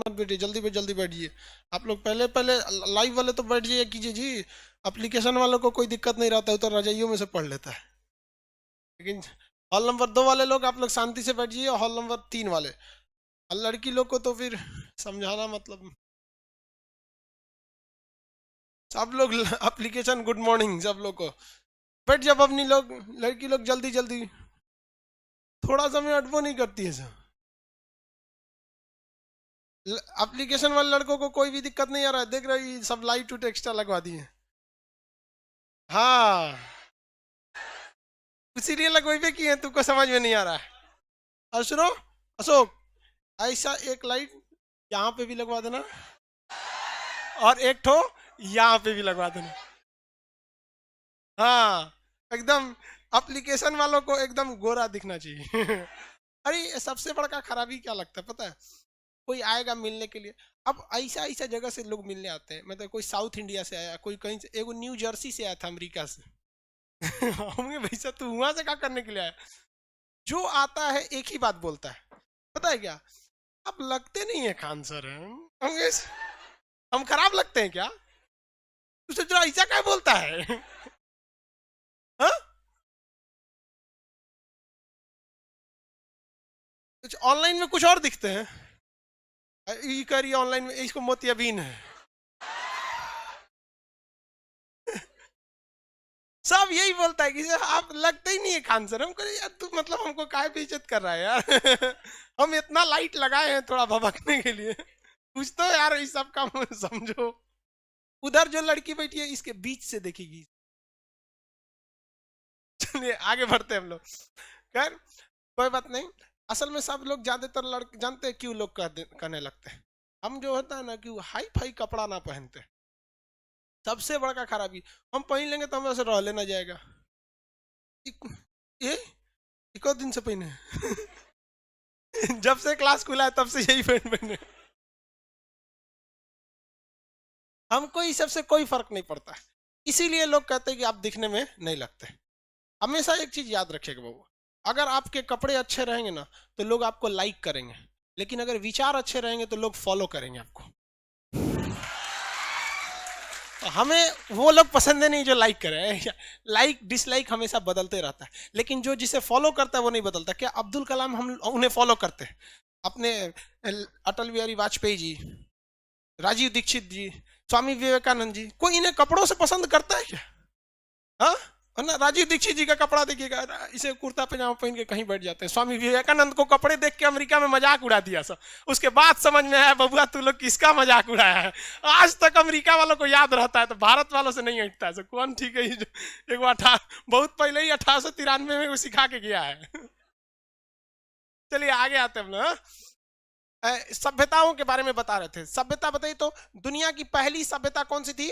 मत बैठिए, जल्दी पे जल्दी बैठिए। आप लोग पहले पहले लाइव वाले तो बैठ जाइए कीजिए जी। एप्लीकेशन वालों को कोई दिक्कत नहीं रहता है, तो रजाइयों में से पढ़ लेता है। लेकिन हॉल नंबर 2 वाले लोग आप लोग शांति से बैठ जाइए, हॉल नंबर 3 वाले। और लड़की लोग को तो फिर समझाना मतलब, सब लोग एप्लीकेशन गुड मॉर्निंग सब लोग को। बैठ जब अपनी लोग, लड़की लोग जल्दी जल्दी, थोड़ा समय अटबो नहीं करती है सर। एप्लीकेशन वाले लड़कों को कोई भी दिक्कत नहीं आ रहा है, देख रही सब लाइट टू एक्स्ट्रा लगवा दिए। हाँ, इसीलिए लगवाई पे किए, तुमको समझ में नहीं आ रहा है। और सुनो अशोक, ऐसा एक लाइट यहाँ पे भी लगवा देना, और एक ठो यहाँ पे भी लगवा देना। हाँ, एकदम एप्लीकेशन वालों को एकदम गोरा दिखना चाहिए। अरे ये सबसे बड़ा खराबी क्या लगता है पता है? कोई आएगा मिलने के लिए, अब ऐसा ऐसा जगह से लोग मिलने आते हैं, मतलब कोई साउथ इंडिया से आया, कोई कहीं से, एगो न्यू जर्सी से आया था अमेरिका से। होंगे भैया, तू वहां से क्या करने के लिए आया? जो आता है एक ही बात बोलता है, पता है क्या? आप लगते नहीं है खान सर, होंगे हम खराब लगते हैं क्या? तुझे जो ऐसा क्या बोलता है? हाँ, कुछ ऑनलाइन में कुछ और दिखते हैं। ये करिए ऑनलाइन में, इसको मोतियाबीन है। सब यही बोलता है कि सर आप लगते ही नहीं है खान सर। हम कह यार तू मतलब हमको काहे पे इज्जत कर रहा है यार। हम इतना लाइट लगाए हैं थोड़ा भभकने के लिए, कुछ तो यार इस सब काम समझो। उधर जो लड़की बैठी है इसके बीच से देखेगी। चलिए आगे बढ़ते हैं हम लोग। खैर कोई बात नहीं। असल में सब लोग ज्यादातर लड़के जानते हैं क्यों लोग कहने लगते हैं, हम जो होता है ना कि हाई फाई कपड़ा ना पहनते। सबसे बड़ा खराबी, हम पहन लेंगे तो हमें से रह लेना जाएगा। ये एक और दिन से पहने। जब से क्लास खुला है तब से यही पैंट पहने। हमको इस सबसे कोई फर्क नहीं पड़ता है, इसीलिए लोग कहते हैं कि आप दिखने में नहीं लगते। हमेशा एक चीज याद रखिएगा बाबू, अगर आपके कपड़े अच्छे रहेंगे ना तो लोग आपको लाइक करेंगे, लेकिन अगर विचार अच्छे रहेंगे तो लोग फॉलो करेंगे आपको। तो हमें वो लोग पसंद है नहीं जो लाइक करे। लाइक डिसलाइक हमेशा बदलते रहता है, लेकिन जो जिसे फॉलो करता है वो नहीं बदलता। क्या अब्दुल कलाम हम उन्हें फॉलो करते हैं, अपने अटल बिहारी वाजपेयी जी, राजीव दीक्षित जी, स्वामी विवेकानंद जी, कोई इन्हें कपड़ों से पसंद करता है क्या? हाँ, है ना? राजीव दीक्षित जी का कपड़ा देखिएगा, इसे कुर्ता पजामा पहन के कहीं बैठ जाते हैं। स्वामी विवेकानंद को कपड़े देख के अमेरिका में मजाक उड़ा दिया सब, उसके बाद समझ में आया बबुआ तू लोग किसका मजाक उड़ाया है। आज तक अमेरिका वालों को याद रहता है, तो भारत वालों से नहीं हटता है। कौन ठीक है, एक बार बहुत पहले ही 1893 में वो सिखा के गया है। चलिए आगे आते हैं हम लोग। सभ्यताओं के बारे में बता रहे थे, सभ्यता बताइए तो दुनिया की पहली सभ्यता कौन सी थी?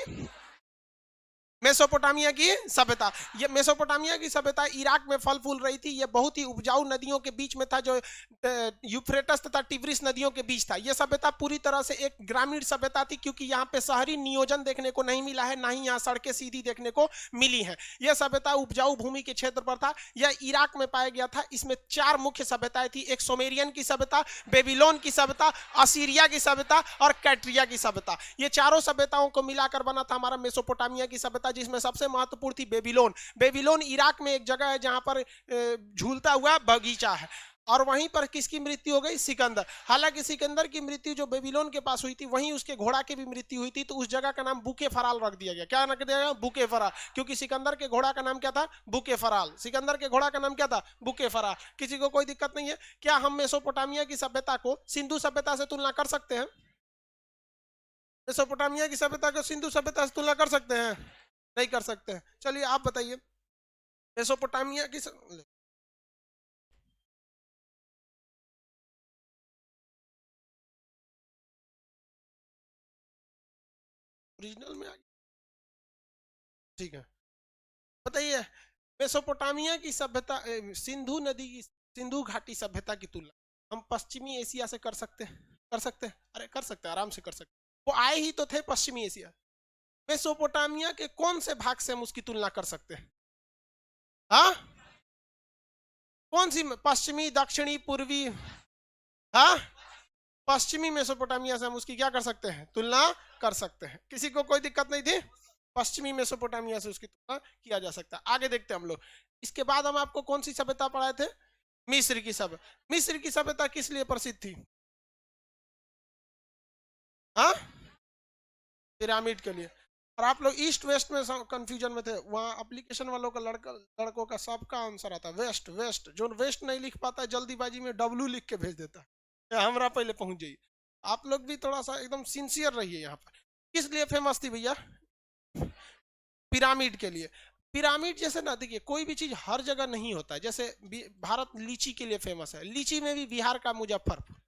मेसोपोटामिया की सभ्यता। ये मेसोपोटामिया की सभ्यता इराक में फल फूल रही थी। ये बहुत ही उपजाऊ नदियों के बीच में था, जो यूफ्रेटस तथा टिग्रिस नदियों के बीच था। यह सभ्यता पूरी तरह से एक ग्रामीण सभ्यता थी, क्योंकि यहाँ पे शहरी नियोजन देखने को नहीं मिला है, ना ही यहाँ सड़कें सीधी देखने को मिली हैं। यह सभ्यता उपजाऊ भूमि के क्षेत्र पर था। यह इराक में पाया गया था। इसमें 4 मुख्य सभ्यताएं थी, एक सोमेरियन की सभ्यता, बेबीलोन की सभ्यता, असीरिया की सभ्यता और कैट्रिया की सभ्यता। ये चारों सभ्यताओं को मिलाकर बना था हमारा मेसोपोटामिया की सभ्यता, जिसमें सबसे महत्वपूर्ण थी बेबीलोन। बेबीलोन इराक में एक जगह है जहां पर झूलता हुआ बगीचा है, और वहीं पर किसकी मृत्यु हो गई? सिकंदर। हालांकि सिकंदर की मृत्यु जो बेबीलोन के पास हुई थी, वहीं उसके घोड़ा की भी मृत्यु हुई थी, तो उस जगह का नाम बुके फराल रख दिया गया। क्या रख दिया गया? बुके फराल, क्योंकि सिकंदर के घोड़ा का नाम क्या था? बुके फराल। सिकंदर के घोड़ा का नाम क्या था? बुके फराल। किसी को कोई दिक्कत नहीं है? क्या हम मेसोपोटामिया की सभ्यता को सिंधु सभ्यता से तुलना कर सकते हैं? मेसोपोटामिया की सभ्यता को सिंधु सभ्यता से तुलना कर सकते हैं? नहीं कर सकते हैं। चलिए आप बताइए मेसोपोटामिया की ओरिजिनल में आ गया। ठीक है, बताइए मेसोपोटामिया की सभ्यता, सिंधु नदी की, सिंधु घाटी सभ्यता की तुलना हम पश्चिमी एशिया से कर सकते हैं? कर सकते हैं? अरे कर सकते हैं, आराम से कर सकते हैं। वो आए ही तो थे पश्चिमी एशिया। मेसोपोटामिया के कौन से भाग से हम उसकी तुलना कर सकते हैं? हाँ, कौन सी? पश्चिमी, दक्षिणी, पूर्वी? हाँ, पश्चिमी मेसोपोटामिया से हम उसकी क्या कर सकते हैं, तुलना कर सकते हैं। किसी को कोई दिक्कत नहीं थी, पश्चिमी मेसोपोटामिया से उसकी तुलना किया जा सकता है। आगे देखते हैं हम लोग। इसके बाद हम आपको कौन सी सभ्यता पढ़ाए थे, मिस्र की सभ्यता। मिस्र की सभ्यता किस लिए प्रसिद्ध थी, हाँ, पिरामिड के लिए। और आप लोग ईस्ट वेस्ट में कंफ्यूजन में थे, वहाँ एप्लीकेशन वालों का लड़कों का सबका आंसर आता वेस्ट वेस्ट। जो वेस्ट नहीं लिख पाता है जल्दीबाजी में डब्लू लिख के भेज देता है, हमरा पहले पहुंच जाइए। आप लोग भी थोड़ा सा एकदम सिंसियर रहिए यहाँ पर। किस लिए फेमस थी भैया, पिरामिड के लिए। पिरामिड जैसे ना, देखिए कोई भी चीज हर जगह नहीं होता है। जैसे भारत लीची के लिए फेमस है, लीची में भी बिहार का मुजफ्फरपुर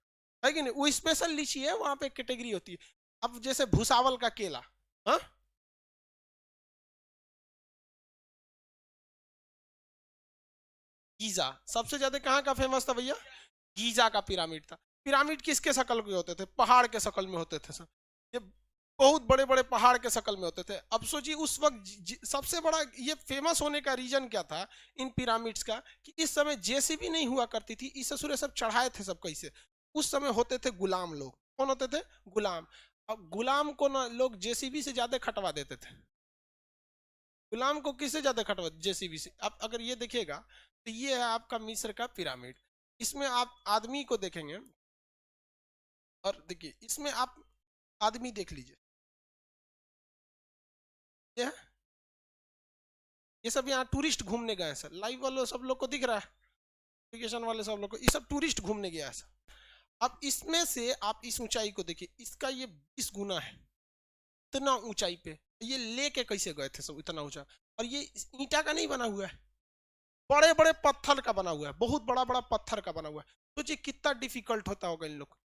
है कि नहीं, वो स्पेशल लीची है, वहां पे कैटेगरी होती है। अब जैसे भूसावल का केला, हाँ, गीजा सबसे ज्यादा कहाँ का फेमस था भैया, गीजा का पिरामिड था। पिरामिड किसके शक्ल के होते थे, पहाड़ के शक्ल में होते थे सब। ये बहुत बड़े बड़े पहाड़ के शक्ल में होते थे। अब सोचिए उस वक्त सबसे बड़ा ये फेमस होने का रीजन क्या था इन पिरामिड्स का, कि इस समय जेसीबी नहीं हुआ करती थी, इस ससुरे सब चढ़ाए थे सब कैसे। उस समय होते थे गुलाम लोग। कौन होते थे, गुलाम। अब गुलाम को ना लोग जेसीबी से ज्यादा खटवा देते थे। गुलाम को किससे ज्यादा खटवा, जेसीबी से। आप अगर ये देखिएगा तो ये है आपका मिस्र का पिरामिड। इसमें आप आदमी को देखेंगे, और देखिए इसमें आप आदमी देख लीजिए, ये ये सब यहाँ टूरिस्ट घूमने गए हैं सर। लाइव वालों सब लोग को दिख रहा है, एप्लीकेशन वाले सब लोग को, ये सब टूरिस्ट घूमने गया है सर। अब इसमें से आप इस ऊंचाई को देखिए, इसका ये 20 गुना है, इतना ऊंचाई पे ये लेके कैसे गए थे सब इतना ऊंचा। और ये ईंटा का नहीं बना हुआ है, बड़े बड़े पत्थर का बना हुआ है, बहुत बड़ा बड़ा पत्थर का बना हुआ है। सोचिए कितना डिफिकल्ट होता होगा इन लोग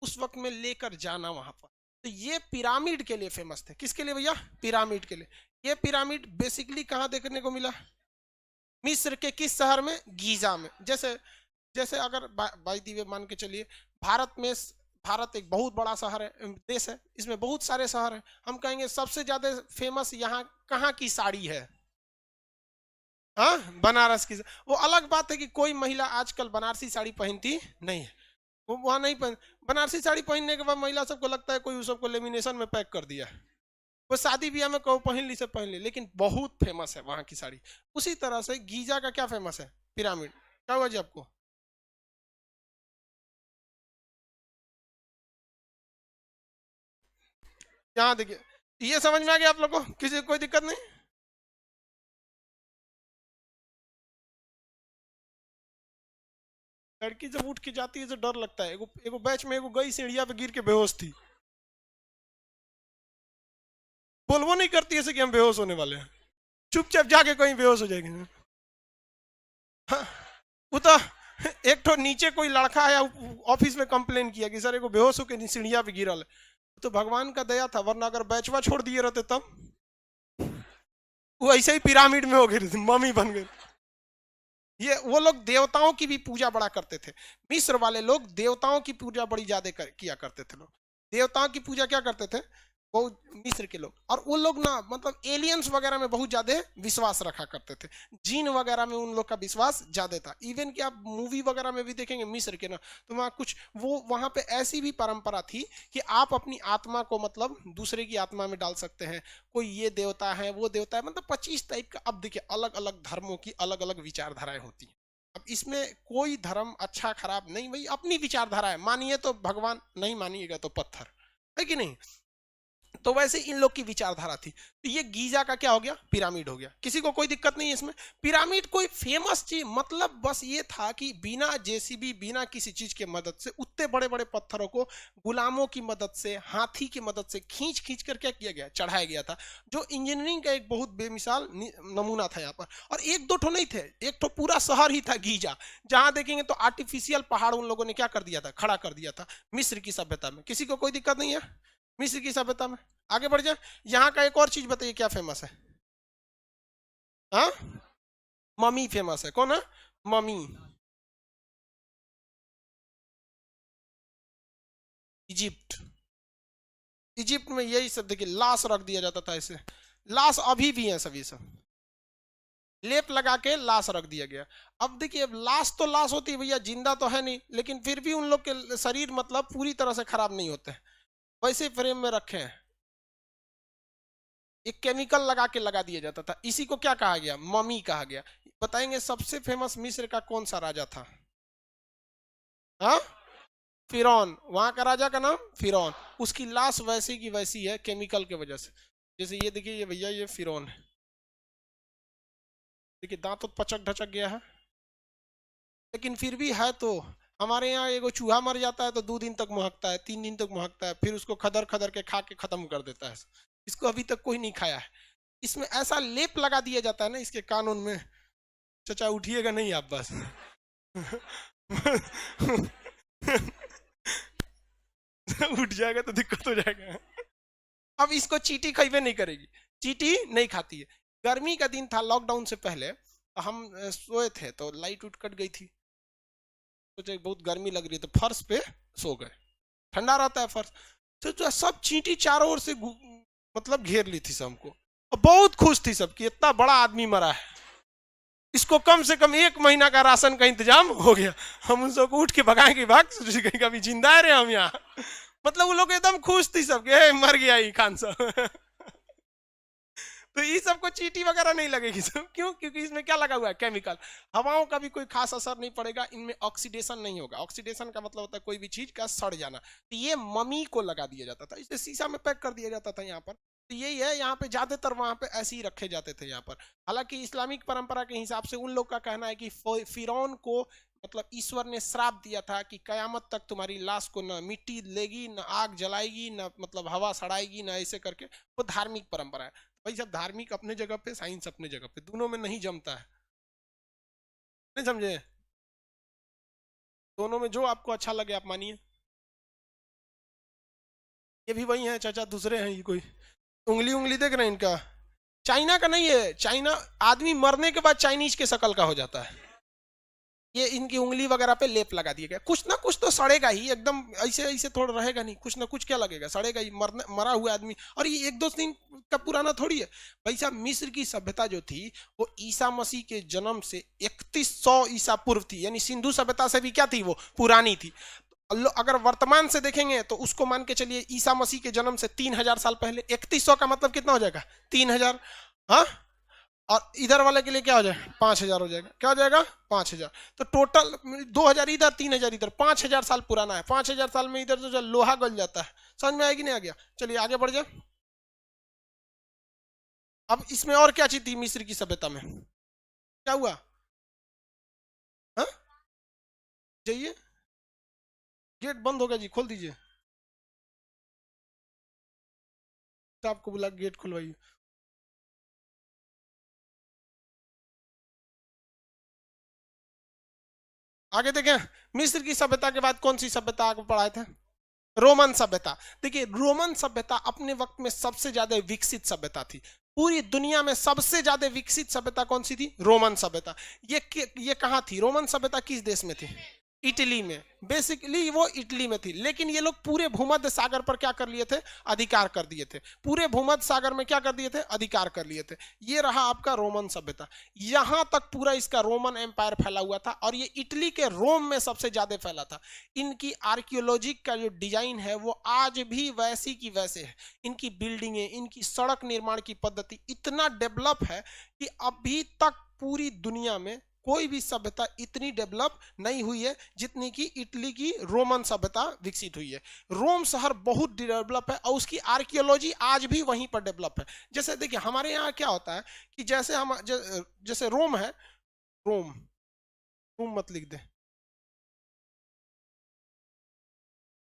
उस वक्त में लेकर जाना वहां पर। तो ये पिरामिड के लिए फेमस थे। किसके लिए भैया, पिरामिड के लिए। ये पिरामिड बेसिकली कहाँ देखने को मिला, मिस्र के किस शहर में, गीजा में। जैसे जैसे अगर बाई दी वे मान के चलिए, भारत में, भारत एक बहुत बड़ा शहर है, देश है, इसमें बहुत सारे शहर हैं। हम कहेंगे सबसे ज्यादा फेमस यहाँ कहाँ की साड़ी है, हाँ, बनारस की। वो अलग बात है कि कोई महिला आजकल बनारसी साड़ी पहनती नहीं है, वो वहां नहीं पहन। बनारसी साड़ी पहनने के बाद महिला सबको लगता है कोई उस सबको लेमिनेशन में पैक कर दिया है, वो शादी ब्याह में कहो पहन ली से पहन ली, लेकिन बहुत फेमस है वहां की साड़ी। उसी तरह से गीजा का क्या फेमस है, पिरामिड। क्या हुआ जी आपको, यहाँ देखिए, ये समझ में आ गया आप लोग को, किसी कोई दिक्कत नहीं। लड़की जब उठ के जाती है तो डर लगता है। एगो एगो बैच में एगो गई सीढ़िया पे गिर के बेहोश थी, बोलवो नहीं करती ऐसे कि हम बेहोश होने वाले हैं, चुपचाप जाके कहीं बेहोश हो जाएंगे। हाँ, वो तो एक तो नीचे कोई लड़का है ऑफिस में कंप्लेन किया कि सर एगो बेहोश होकर सीढ़िया पे गिरल है। तो भगवान का दया था, वरना अगर बैचवा छोड़ दिए रहते तब वो ऐसे ही पिरामिड में हो गए, मम्मी बन गए। ये वो लोग देवताओं की भी पूजा बड़ा करते थे। मिस्र वाले लोग देवताओं की पूजा बड़ी ज्यादा किया करते थे। लोग देवताओं की पूजा क्या करते थे, वो मिस्र के लोग। और वो लोग ना मतलब एलियंस वगैरह में बहुत ज्यादा विश्वास रखा करते थे, जीन वगैरह में उन लोग का विश्वास ज्यादा था। इवन कि आप मूवी वगैरह में भी देखेंगे मिस्र के ना, तो वहाँ कुछ वो वहाँ पे ऐसी भी परंपरा थी कि आप अपनी आत्मा को मतलब दूसरे की आत्मा में डाल सकते हैं। कोई ये देवता है वो देवता है, मतलब 25 टाइप का। अब देखिए अलग अलग धर्मों की अलग अलग विचारधाराएं होती हैं। अब इसमें कोई धर्म अच्छा खराब नहीं, भाई अपनी विचारधारा है, मानिए तो भगवान, नहीं मानिएगा तो पत्थर, है कि नहीं। तो वैसे इन लोग की विचारधारा थी। तो ये गीजा का क्या हो गया, पिरामिड हो गया। किसी को कोई दिक्कत नहीं है इसमें। पिरामिड कोई फेमस चीज मतलब बस ये था कि बिना जेसीबी, बिना किसी चीज के मदद से उतने बड़े बड़े पत्थरों को गुलामों की मदद से, हाथी की मदद से खींच खींच कर क्या किया गया, चढ़ाया गया था। जो इंजीनियरिंग का एक बहुत बेमिसाल नमूना था यहाँ पर। और एक दो ठो नहीं थे, एक ठो पूरा शहर ही था गीजा। जहां देखेंगे तो आर्टिफिशियल पहाड़ उन लोगों ने क्या कर दिया था, खड़ा कर दिया था मिस्र की सभ्यता में। किसी को कोई दिक्कत नहीं है मिस्र की सभ्यता में। आगे बढ़ जाए, यहाँ का एक और चीज बताइए क्या फेमस है, हाँ, मम्मी फेमस है। कौन है, मम्मी। इजिप्ट, इजिप्ट में यही सब देखिए लाश रख दिया जाता था ऐसे, लाश अभी भी है सभी सब। लेप लगा के लाश रख दिया गया। अब देखिए लाश तो लाश होती है भैया, जिंदा तो है नहीं, लेकिन फिर भी उन लोग के शरीर मतलब पूरी तरह से खराब नहीं होते, वैसे फ्रेम में रखे हैं। एक केमिकल लगा के लगा दिया जाता था, इसी को क्या कहा गया, मम्मी कहा गया। बताएंगे सबसे फेमस मिस्र का कौन सा राजा था? हाँ, फिरौन, वहां का राजा का नाम फिरौन। उसकी लाश वैसी की वैसी है केमिकल के वजह से। जैसे ये देखिए, ये भैया ये फिरौन है, देखिए दांत तो पचक ढचक गया है, लेकिन फिर भी है। तो हमारे यहाँ एगो चूहा मर जाता है तो 2 दिन तक महकता है, 3 दिन तक महकता है, फिर उसको खदर खदर के खा के खत्म कर देता है। इसको अभी तक कोई नहीं खाया है। इसमें ऐसा लेप लगा दिया जाता है ना इसके कानून में। चाचा उठिएगा नहीं आप बस। उठ जाएगा तो दिक्कत हो जाएगा। अब इसको चींटी खइबे नहीं करेगी, चींटी नहीं खाती है। गर्मी का दिन था, लॉकडाउन से पहले हम सोए थे तो लाइट उठ कट गई थी, सोचे बहुत गर्मी लग रही है तो फर्श पे सो गए, ठंडा रहता है फर्श। तो जो सब चींटी चारों ओर से मतलब घेर ली थी सबको, और बहुत खुश थी सबकी, इतना बड़ा आदमी मरा है, इसको कम से कम 1 महीना का राशन का इंतजाम हो गया। हम उन सबको उठ के भगाएंगे, भाग कहीं कभी जिंदा है रे हम यहाँ। मतलब वो लोग एकदम खुश थी सबके, मर गया ही खान साहब। तो ये सबको चींटी वगैरह नहीं लगेगी सब, क्यों? क्योंकि इसमें क्या लगा हुआ है, केमिकल। हवाओं का भी कोई खास असर नहीं पड़ेगा, इनमें ऑक्सीडेशन नहीं होगा। ऑक्सीडेशन का मतलब होता है कोई भी चीज का सड़ जाना। तो ये मम्मी को लगा दिया जाता था, इसे शीशा में पैक कर दिया जाता था यहाँ पर। तो यही है, यहाँ पे ज्यादातर वहां पे ऐसे ही रखे जाते थे यहाँ पर। हालांकि इस्लामिक परंपरा के हिसाब से उन लोग का कहना है कि फिरौन को मतलब ईश्वर ने श्राप दिया था कि कयामत तक तुम्हारी लाश को न मिट्टी लेगी, न आग जलाएगी, न मतलब हवा सड़ाएगी, न ऐसे करके। वो धार्मिक परंपरा है भाई। सब धार्मिक अपने जगह पे, साइंस अपने जगह पे, दोनों में नहीं जमता है, नहीं समझे? दोनों में जो आपको अच्छा लगे आप मानिए। ये भी वही है चाचा, दूसरे हैं ये कोई। उंगली उंगली देख रहे हैं इनका, चाइना का नहीं है। चाइना आदमी मरने के बाद चाइनीज के शकल का हो जाता है। ये इनकी उंगली वगैरह पे लेप लगा दिया गया। कुछ ना कुछ तो सड़ेगा ही, एकदम ऐसे ऐसे थोड़ा रहेगा नहीं, कुछ ना कुछ क्या लगेगा, सड़ेगा ही। मरा हुआ आदमी, और ये 1-2 दिन का पुराना थोड़ी है भाई साहब। मिस्र की सभ्यता जो थी वो ईसा मसीह के जन्म से 3100 ईसा पूर्व थी, यानी सिंधु सभ्यता से भी क्या थी, वो पुरानी थी। अगर वर्तमान से देखेंगे तो उसको मान के चलिए ईसा मसीह के जन्म से 3000 साल पहले। 3100 का मतलब कितना हो जाएगा, 3000। हाँ, और इधर वाले के लिए क्या हो जाएगा, 5000 हो जाएगा। क्या हो जाएगा, 5000। तो टोटल 2000 इधर, 3000 इधर, 5000 साल पुराना है। 5000 साल में इधर तो लोहा गल जाता है। समझ में आएगी नहीं? आ गया? चलिए आगे बढ़ जाए। अब इसमें और क्या चीज थी मिस्र की सभ्यता में, क्या हुआ? हाँ, जाइए, गेट बंद हो गया जी, खोल दीजिए। आपको बुला गेट खुलवाइए। आगे देखें, मिस्र की सभ्यता के बाद कौन सी सभ्यता आपको पढ़ाए थे? रोमन सभ्यता। देखिए रोमन सभ्यता अपने वक्त में सबसे ज्यादा विकसित सभ्यता थी। पूरी दुनिया में सबसे ज्यादा विकसित सभ्यता कौन सी थी? रोमन सभ्यता। ये कहाँ थी रोमन सभ्यता, किस देश में थी? इटली में। बेसिकली वो इटली में थी, लेकिन ये लोग पूरे भूमध्य सागर पर क्या कर लिए थे? अधिकार कर दिए थे। पूरे भूमध्य सागर में क्या कर दिए थे? अधिकार कर लिए थे। ये रहा आपका रोमन सभ्यता। यहां तक पूरा इसका रोमन एम्पायर फैला हुआ था, और ये इटली के रोम में सबसे ज्यादा फैला था। इनकी आर्कियोलॉजी का जो डिजाइन है वो आज भी वैसी की वैसे है। इनकी बिल्डिंगें, इनकी सड़क निर्माण की पद्धति इतना डेवलप है कि अभी तक पूरी दुनिया में कोई भी सभ्यता इतनी डेवलप नहीं हुई है जितनी कि इटली की रोमन सभ्यता विकसित हुई है। रोम शहर बहुत डेवलप है, और उसकी आर्कियोलॉजी आज भी वहीं पर डेवलप है। जैसे देखिए हमारे यहाँ क्या होता है कि जैसे जैसे रोम है, रोम, रोम मत लिख दे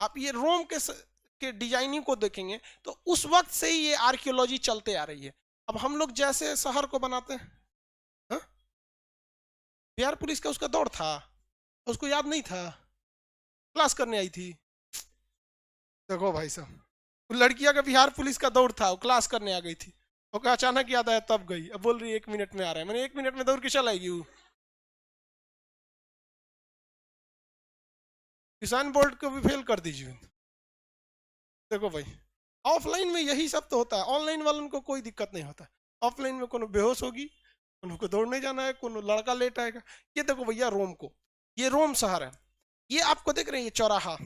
आप। ये रोम के डिजाइनिंग को देखेंगे तो उस वक्त से ही ये आर्कियोलॉजी चलते आ रही है। अब हम लोग जैसे शहर को बनाते हैं, हाँ? बिहार पुलिस का उसका दौर था, उसको याद नहीं था, क्लास करने आई थी। देखो भाई साहब, लड़कियां का बिहार पुलिस का दौड़ था, वो क्लास करने आ गई थी, वो अचानक याद आया तब गई। अब बोल रही है 1 मिनट में आ रहा है। मैंने 1 मिनट में दौड़ के चल आएगी वो। किसान बोर्ड को भी फेल कर दीजिए। देखो भाई, ऑफलाइन में यही सब तो होता है, ऑनलाइन वालों को कोई दिक्कत नहीं होता। ऑफलाइन में कोनो बेहोश होगी, उनको दौड़ने जाना है, कौन लड़का लेट आएगा। ये देखो भैया रोम को, ये रोम शहर है, ये आपको देख रहे हैं ये चौराहा,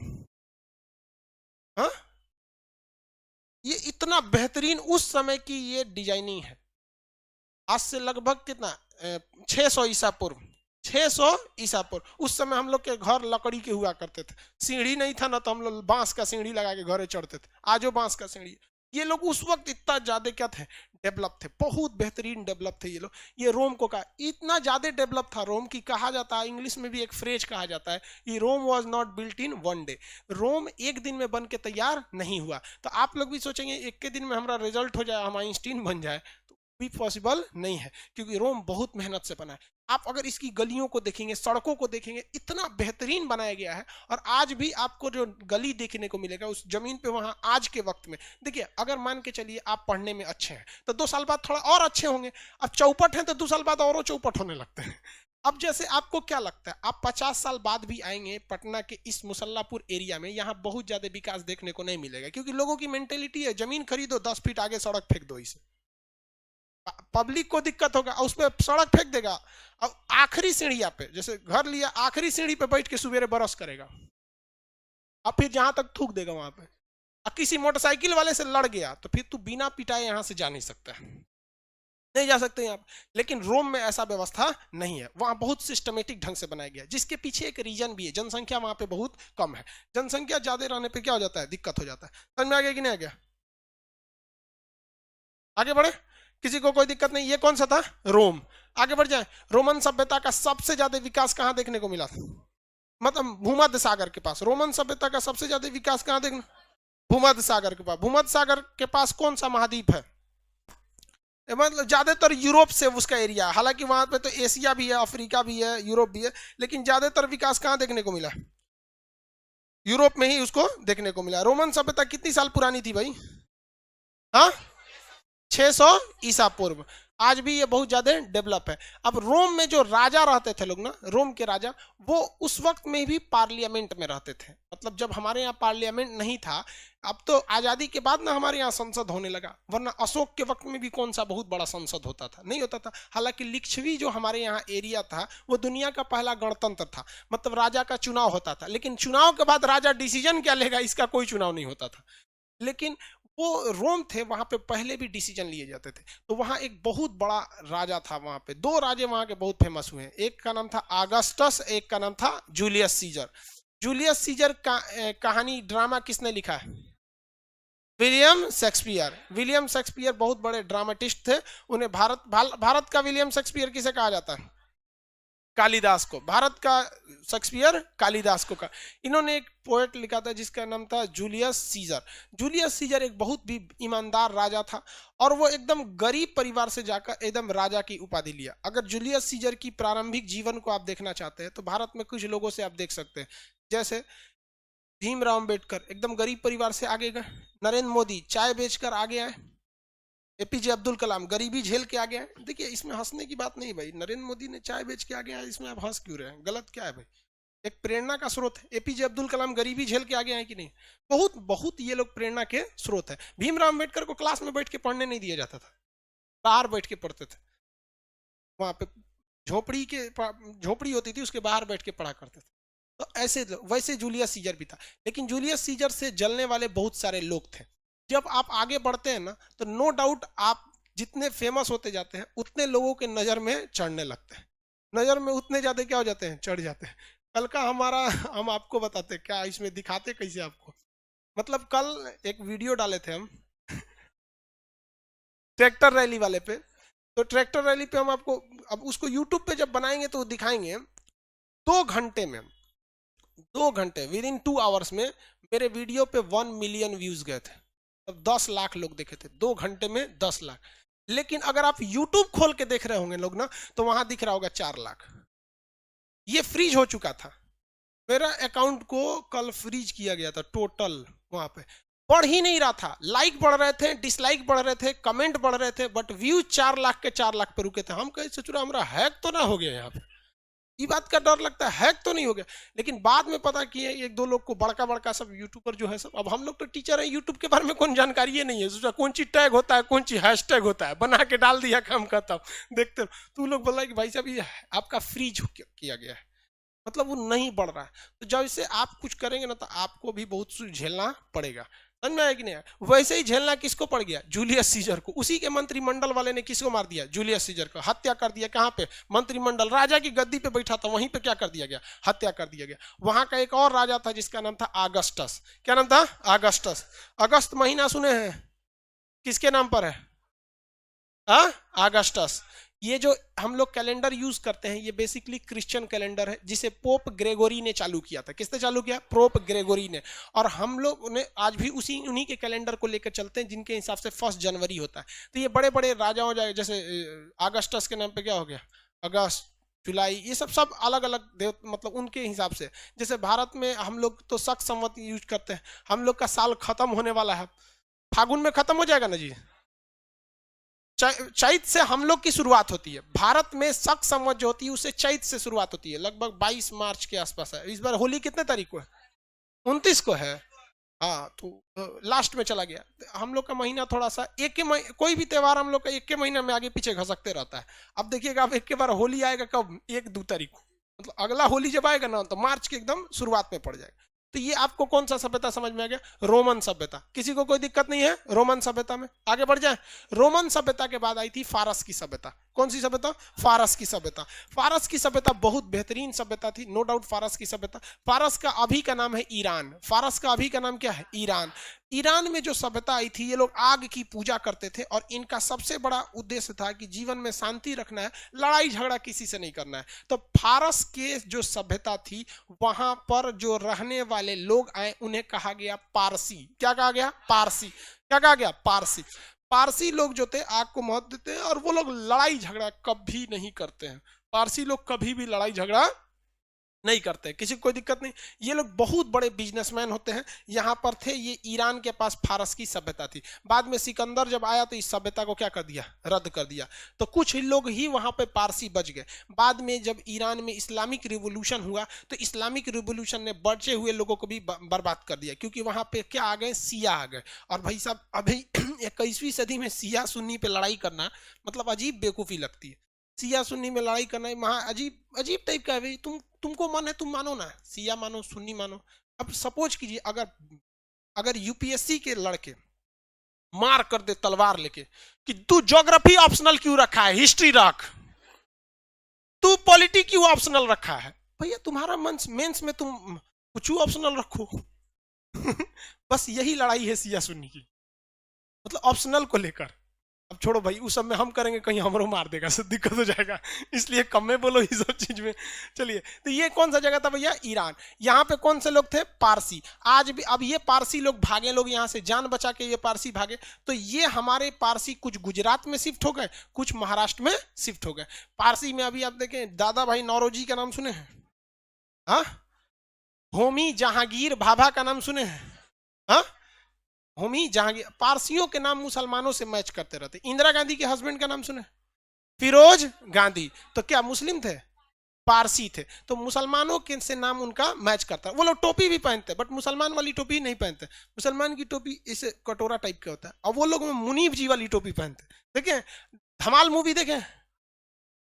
हाँ ये इतना बेहतरीन उस समय की ये डिजाइनिंग है। आज से लगभग कितना 600 ईसा पूर्व, 600 ईसा पूर्व। उस समय हम लोग के घर लकड़ी के हुआ करते थे, सीढ़ी नहीं था ना, तो हम लोग बांस का सीढ़ी लगा के घरे चढ़ते थे, आजो बांस का सीढ़ी। ये लोग उस वक्त इतना ज्यादा क्या थे, डेवलप थे, बहुत बेहतरीन डेवलप थे ये लोग। ये रोम को कहा इतना ज्यादा डेवलप था रोम की, कहा जाता है इंग्लिश में भी एक फ्रेज कहा जाता है, ये Rome was not built in one day. Rome एक दिन में बन के तैयार नहीं हुआ। तो आप लोग भी सोचेंगे एक के दिन में हमारा रिजल्ट हो जाए, हम आइंस्टीन बन जाए, तो भी पॉसिबल नहीं है, क्योंकि रोम बहुत मेहनत से बना है। आप अगर इसकी गलियों को देखेंगे, सड़कों को देखेंगे, इतना बेहतरीन बनाया गया है। और आज भी आपको जो गली देखने को मिलेगा उस जमीन पे, वहां आज के वक्त में देखिए, अगर मान के चलिए आप पढ़ने में अच्छे हैं तो 2 साल बाद थोड़ा और अच्छे होंगे। अब चौपट हैं तो 2 साल बाद और चौपट होने लगते हैं। अब जैसे आपको क्या लगता है, आप 50 साल बाद भी आएंगे पटना के इस मुसल्लापुर एरिया में, यहाँ बहुत ज्यादा विकास देखने को नहीं मिलेगा, क्योंकि लोगों की मेंटेलिटी है जमीन खरीदो, 10 फीट आगे सड़क फेंक दो, इसे पब्लिक को दिक्कत होगा, उस पर सड़क फेंक देगा। अब आखिरी सीढ़िया पे, जैसे घर लिया, आखिरी सीढ़ी पे बैठ के सुबेरे बरस करेगा, अब फिर जहां तक थूक देगा वहां पे। अब किसी मोटरसाइकिल वाले से लड़ गया तो फिर तू बिना पिटाए यहां से जा नहीं सकता, नहीं जा सकते यहाँ। लेकिन रोम में ऐसा व्यवस्था नहीं है, वहां बहुत सिस्टमेटिक ढंग से बनाया गया, जिसके पीछे एक रीजन भी है, जनसंख्या वहां पे बहुत कम है। जनसंख्या ज्यादा रहने पे क्या हो जाता है, दिक्कत हो जाता है। समझ में आ गया कि नहीं आ गया? आगे बढ़े, किसी को कोई दिक्कत नहीं। ये कौन सा था, रोम। आगे बढ़ जाए, रोमन सभ्यता का सबसे ज्यादा विकास कहां देखने को मिला, मतलब भूमध्य सागर के पास। रोमन सभ्यता का सबसे ज्यादा विकास कहां देखने, भूमध्य सागर के पास। भूमध्य सागर के पास कौन सा महाद्वीप है, मतलब ज्यादातर यूरोप से उसका एरिया, हालांकि वहां पे तो एशिया भी है, अफ्रीका भी है, यूरोप भी है, लेकिन ज्यादातर विकास कहां देखने को मिला, यूरोप में ही उसको देखने को मिला। रोमन सभ्यता कितनी साल पुरानी थी भाई, हाँ 600 ईसा पूर्व। आज भी ये बहुत ज्यादा डेवलप है। अब रोम में जो राजा रहते थे लोग ना, रोम के राजा, वो उस वक्त में भी पार्लियामेंट में रहते थे। मतलब जब हमारे यहाँ पार्लियामेंट नहीं था, अब तो आजादी के बाद ना हमारे यहाँ संसद होने लगा, वरना अशोक के वक्त में भी कौन सा बहुत बड़ा संसद होता था, नहीं होता था। हालांकि लिच्छवी जो हमारे यहाँ एरिया था, वो दुनिया का पहला गणतंत्र था, मतलब राजा का चुनाव होता था, लेकिन चुनाव के बाद राजा डिसीजन क्या लेगा इसका कोई चुनाव नहीं होता था। लेकिन वो रोम थे, वहां पे पहले भी डिसीजन लिए जाते थे। तो वहां एक बहुत बड़ा राजा था, वहां पे 2 राजे वहां के बहुत फेमस हुए हैं, एक का नाम था ऑगस्टस, एक का नाम था जूलियस सीजर। जूलियस सीजर का कहानी ड्रामा किसने लिखा है, विलियम शेक्सपियर। विलियम शेक्सपियर बहुत बड़े ड्रामेटिस्ट थे। उन्हें भारत का विलियम शेक्सपियर किसे कहा जाता है, कालिदास को। भारत का शेक्सपियर कालिदास को कहा। इन्होंने एक पोएट लिखा था जिसका नाम था जूलियस सीजर। जूलियस सीजर एक बहुत भी ईमानदार राजा था, और वो एकदम गरीब परिवार से जाकर एकदम राजा की उपाधि लिया। अगर जूलियस सीजर की प्रारंभिक जीवन को आप देखना चाहते हैं तो भारत में कुछ लोगों से आप देख सकते हैं, जैसे भीमराव अम्बेडकर एकदम गरीब परिवार से आगे गए, नरेंद्र मोदी चाय बेचकर आगे आए, एपीजे अब्दुल कलाम गरीबी झेल के आगे आए। देखिए इसमें हंसने की बात नहीं भाई, नरेंद्र मोदी ने चाय बेच के आगे आए, इसमें आप हंस क्यों रहे हैं, गलत क्या है भाई, एक प्रेरणा का स्रोत है। एपीजे अब्दुल कलाम गरीबी झेल के आगे आए कि नहीं, बहुत बहुत ये लोग प्रेरणा के स्रोत है। भीमराव अम्बेडकर को क्लास में बैठ के पढ़ने नहीं दिया जाता था, बाहर बैठ के पढ़ते थे, वहां पे झोपड़ी होती थी, उसके बाहर बैठ के पढ़ा करते थे। तो ऐसे वैसे जूलियस सीजर भी था, लेकिन जूलियस सीजर से जलने वाले बहुत सारे लोग थे। जब आप आगे बढ़ते हैं ना, तो नो डाउट आप जितने फेमस होते जाते हैं उतने लोगों के नजर में चढ़ने लगते हैं, नजर में उतने ज्यादा क्या हो जाते हैं, चढ़ जाते हैं। कल का हमारा, हम आपको बताते क्या, इसमें दिखाते कैसे आपको, मतलब कल एक वीडियो डाले थे हम ट्रैक्टर रैली वाले पे। तो ट्रैक्टर रैली पे हम आपको, अब उसको यूट्यूब पे जब बनाएंगे तो दिखाएंगे, 2 घंटे में, 2 घंटे विद इन 2 आवर्स में मेरे वीडियो पे 1 मिलियन व्यूज गए थे, तब 10 लाख लोग देखे थे, 2 घंटे में 10 लाख। लेकिन अगर आप YouTube खोल के देख रहे होंगे लोग ना, तो वहां दिख रहा होगा 4 लाख। ये फ्रीज हो चुका था, मेरा अकाउंट को कल फ्रीज किया गया था टोटल, वहां पे बढ़ ही नहीं रहा था, लाइक बढ़ रहे थे, डिसलाइक बढ़ रहे थे, कमेंट बढ़ रहे थे, बट व्यूज 4 लाख के 4 लाख पे रुके थे। हम कहे सोच रहा हमारा हैक तो ना हो गया यहाँ पे, ये बात का डर लगता है, हैक तो नहीं हो गया। लेकिन बाद में पता किए एक दो लोग को, बड़का बड़का सब यूट्यूबर जो है सब, अब हम लोग तो टीचर हैं, यूट्यूब के बारे में कौन जानकारी ही नहीं है, सोचा कौन चीज टैग होता है, कौन चीज हैशटैग होता है, बना के डाल दिया, काम खत्म। देखते तो लोग बोला कि भाई साहब ये आपका फ्रीज किया गया है, मतलब वो नहीं बढ़ रहा है। तो जब इसे आप कुछ करेंगे ना तो आपको भी बहुत झेलना पड़ेगा, समझ में आया कि नहीं? वैसे ही झेलना किसको पड़ गया? जूलियस सीजर को। उसी के मंत्रिमंडल वाले ने किसको मार दिया? जूलियस सीजर को हत्या कर दिया। कहां पे? मंत्रिमंडल, राजा की गद्दी पे बैठा था, वहीं पे क्या कर दिया गया? हत्या कर दिया गया। वहां का एक और राजा था जिसका नाम था आगस्टस। क्या नाम था? आगस्टस। अगस्त महीना सुने हैं? किसके नाम पर है? आगस्टस। ये जो हम लोग कैलेंडर यूज करते हैं ये बेसिकली क्रिश्चियन कैलेंडर है, जिसे पोप ग्रेगोरी ने चालू किया था। किसने चालू किया? पोप ग्रेगोरी ने। और हम लोग ने आज भी उन्हीं के कैलेंडर को लेकर चलते हैं जिनके हिसाब से 1 जनवरी होता है। तो ये बड़े बड़े राजा हो जाए, जैसे अगस्टस के नाम पे क्या हो गया? अगस्त, जुलाई, ये सब अलग अलग देव, मतलब उनके हिसाब से। जैसे भारत में हम लोग तो शक संवत यूज करते हैं। हम लोग का साल खत्म होने वाला है, फागुन में खत्म हो जाएगा ना जी। चैत से हम लोग की शुरुआत होती है। भारत में शक संवत जो होती है उससे चैत से शुरुआत होती है, लगभग 22 मार्च के आसपास है। इस बार होली कितने तारीख को है? 29 को है। हाँ, तो लास्ट में चला गया। हम लोग का महीना थोड़ा सा एक के कोई भी त्योहार हम लोग का एक के महीना में आगे पीछे घसकते रहता है। अब देखिएगा, अब एक के बार होली आएगा कब? 1-2 तारीख को, मतलब अगला होली जब आएगा ना तो मार्च के एकदम शुरुआत में पड़ जाएगा। तो ये आपको कौन सा सभ्यता समझ में आ गया? रोमन सभ्यता। किसी को कोई दिक्कत नहीं है रोमन सभ्यता में? आगे बढ़ जाए। रोमन सभ्यता के बाद आई थी फारस की सभ्यता। कौन सी सभ्यता? फारस की सभ्यता। फारस की सभ्यता बहुत बेहतरीन सभ्यता थी, नो डाउट। फारस की सभ्यता, फारस का अभी का नाम है ईरान। फारस का अभी का नाम क्या है? ईरान। ईरान में जो सभ्यता आई थी, ये लोग आग की पूजा करते थे और इनका सबसे बड़ा उद्देश्य था कि जीवन में शांति रखना है, लड़ाई झगड़ा किसी से नहीं करना है। तो फारस के जो सभ्यता थी, वहां पर जो रहने वाले लोग आए उन्हें कहा गया पारसी। क्या कहा गया? पारसी। क्या कहा गया? पारसी। पारसी लोग जो थे आग को महत्व देते हैं और वो लोग लड़ाई झगड़ा कभी नहीं करते हैं। पारसी लोग कभी भी लड़ाई झगड़ा नहीं करते, किसी को कोई दिक्कत नहीं। ये लोग बहुत बड़े बिजनेसमैन होते हैं, यहाँ पर थे। ये ईरान के पास फारस की सभ्यता थी। बाद में सिकंदर जब आया तो इस सभ्यता को क्या कर दिया? रद्द कर दिया। तो कुछ लोग ही वहां पे पारसी बच गए। बाद में जब ईरान में इस्लामिक रिवोल्यूशन हुआ तो इस्लामिक रिवोल्यूशन ने बचे हुए लोगों को भी बर्बाद कर दिया, क्योंकि वहां पे क्या आ गए? सिया आ गए। और भाई साहब अभी 21वीं सदी में सिया सुन्नी पे लड़ाई करना मतलब अजीब बेवकूफी लगती है। सिया सुन्नी में लड़ाई करना महा अजीब अजीब टाइप का है भाई। तुमको मन है तुम मानो ना, सिया मानो सुन्नी मानो। अब सपोज कीजिए अगर यूपीएससी के लड़के मार कर दे तलवार लेके कि तू ज्योग्राफी ऑप्शनल क्यों रखा है, हिस्ट्री रख, तू पॉलिटी क्यों ऑप्शनल रखा है। भैया तुम्हारा मेंस में तुम कुछ ऑप्शनल रखो। बस यही लड़ाई है सिया सुन्नी की, मतलब ऑप्शनल को लेकर। अब छोड़ो भाई, उस सब में हम करेंगे कहीं हमरो मार देगा, सब दिक्कत हो जाएगा, इसलिए कम में बोलो ये सब चीज में। चलिए, तो ये कौन सा जगह था भैया? ईरान। यहाँ पे कौन से लोग थे? पारसी। आज भी अब ये पारसी लोग भागे, लोग यहाँ से जान बचा के ये पारसी भागे। तो ये हमारे पारसी कुछ गुजरात में शिफ्ट हो गए, कुछ महाराष्ट्र में शिफ्ट हो गए। पारसी में अभी आप देखें, दादा भाई नौरोजी का नाम सुने हैं? हाँ, होमी जहांगीर भाभा का नाम सुने हैं? हाँ, होमी जहांगीर। पारसियों के नाम मुसलमानों से मैच करते रहते। इंदिरा गांधी के हस्बैंड का नाम सुने? फिरोज गांधी। तो क्या मुस्लिम थे? पारसी थे। तो मुसलमानों के से नाम उनका मैच करता है। वो लोग टोपी भी पहनते, बट मुसलमान वाली टोपी नहीं पहनते। मुसलमान की टोपी इसे कटोरा टाइप का होता है, और वो लोग मुनीब जी वाली टोपी पहनते। देखें धमाल मूवी देखें,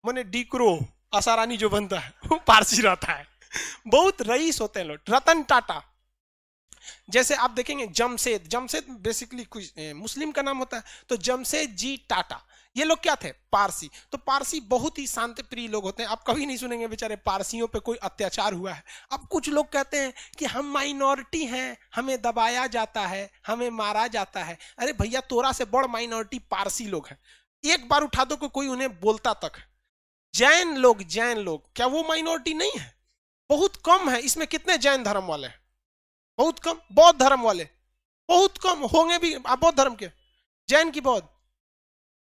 मैंने डीक्रो आसारानी जो बनता है वो पारसी रहता है। बहुत रईस होते हैं लोग। रतन टाटा जैसे आप देखेंगे, जमशेद बेसिकली मुस्लिम का नाम होता है, तो जमशेद जी टाटा, ये लोग क्या थे? पारसी। तो पारसी बहुत ही शांत प्रिय लोग होते हैं। आप कभी नहीं सुनेंगे बेचारे पारसियों पे कोई अत्याचार हुआ है। अब कुछ लोग कहते हैं कि हम माइनॉरिटी हैं, हमें दबाया जाता है, हमें मारा जाता है। अरे भैया, तोरा से बड़ माइनॉरिटी पारसी लोग हैं। एक बार उठा दो कोई उन्हें बोलता तक। जैन लोग क्या वो माइनॉरिटी नहीं है? बहुत कम है। इसमें कितने जैन धर्म वाले हैं? बहुत कम। बौद्ध धर्म वाले बहुत कम होंगे भी। आप बौद्ध धर्म के, जैन की बौद्ध,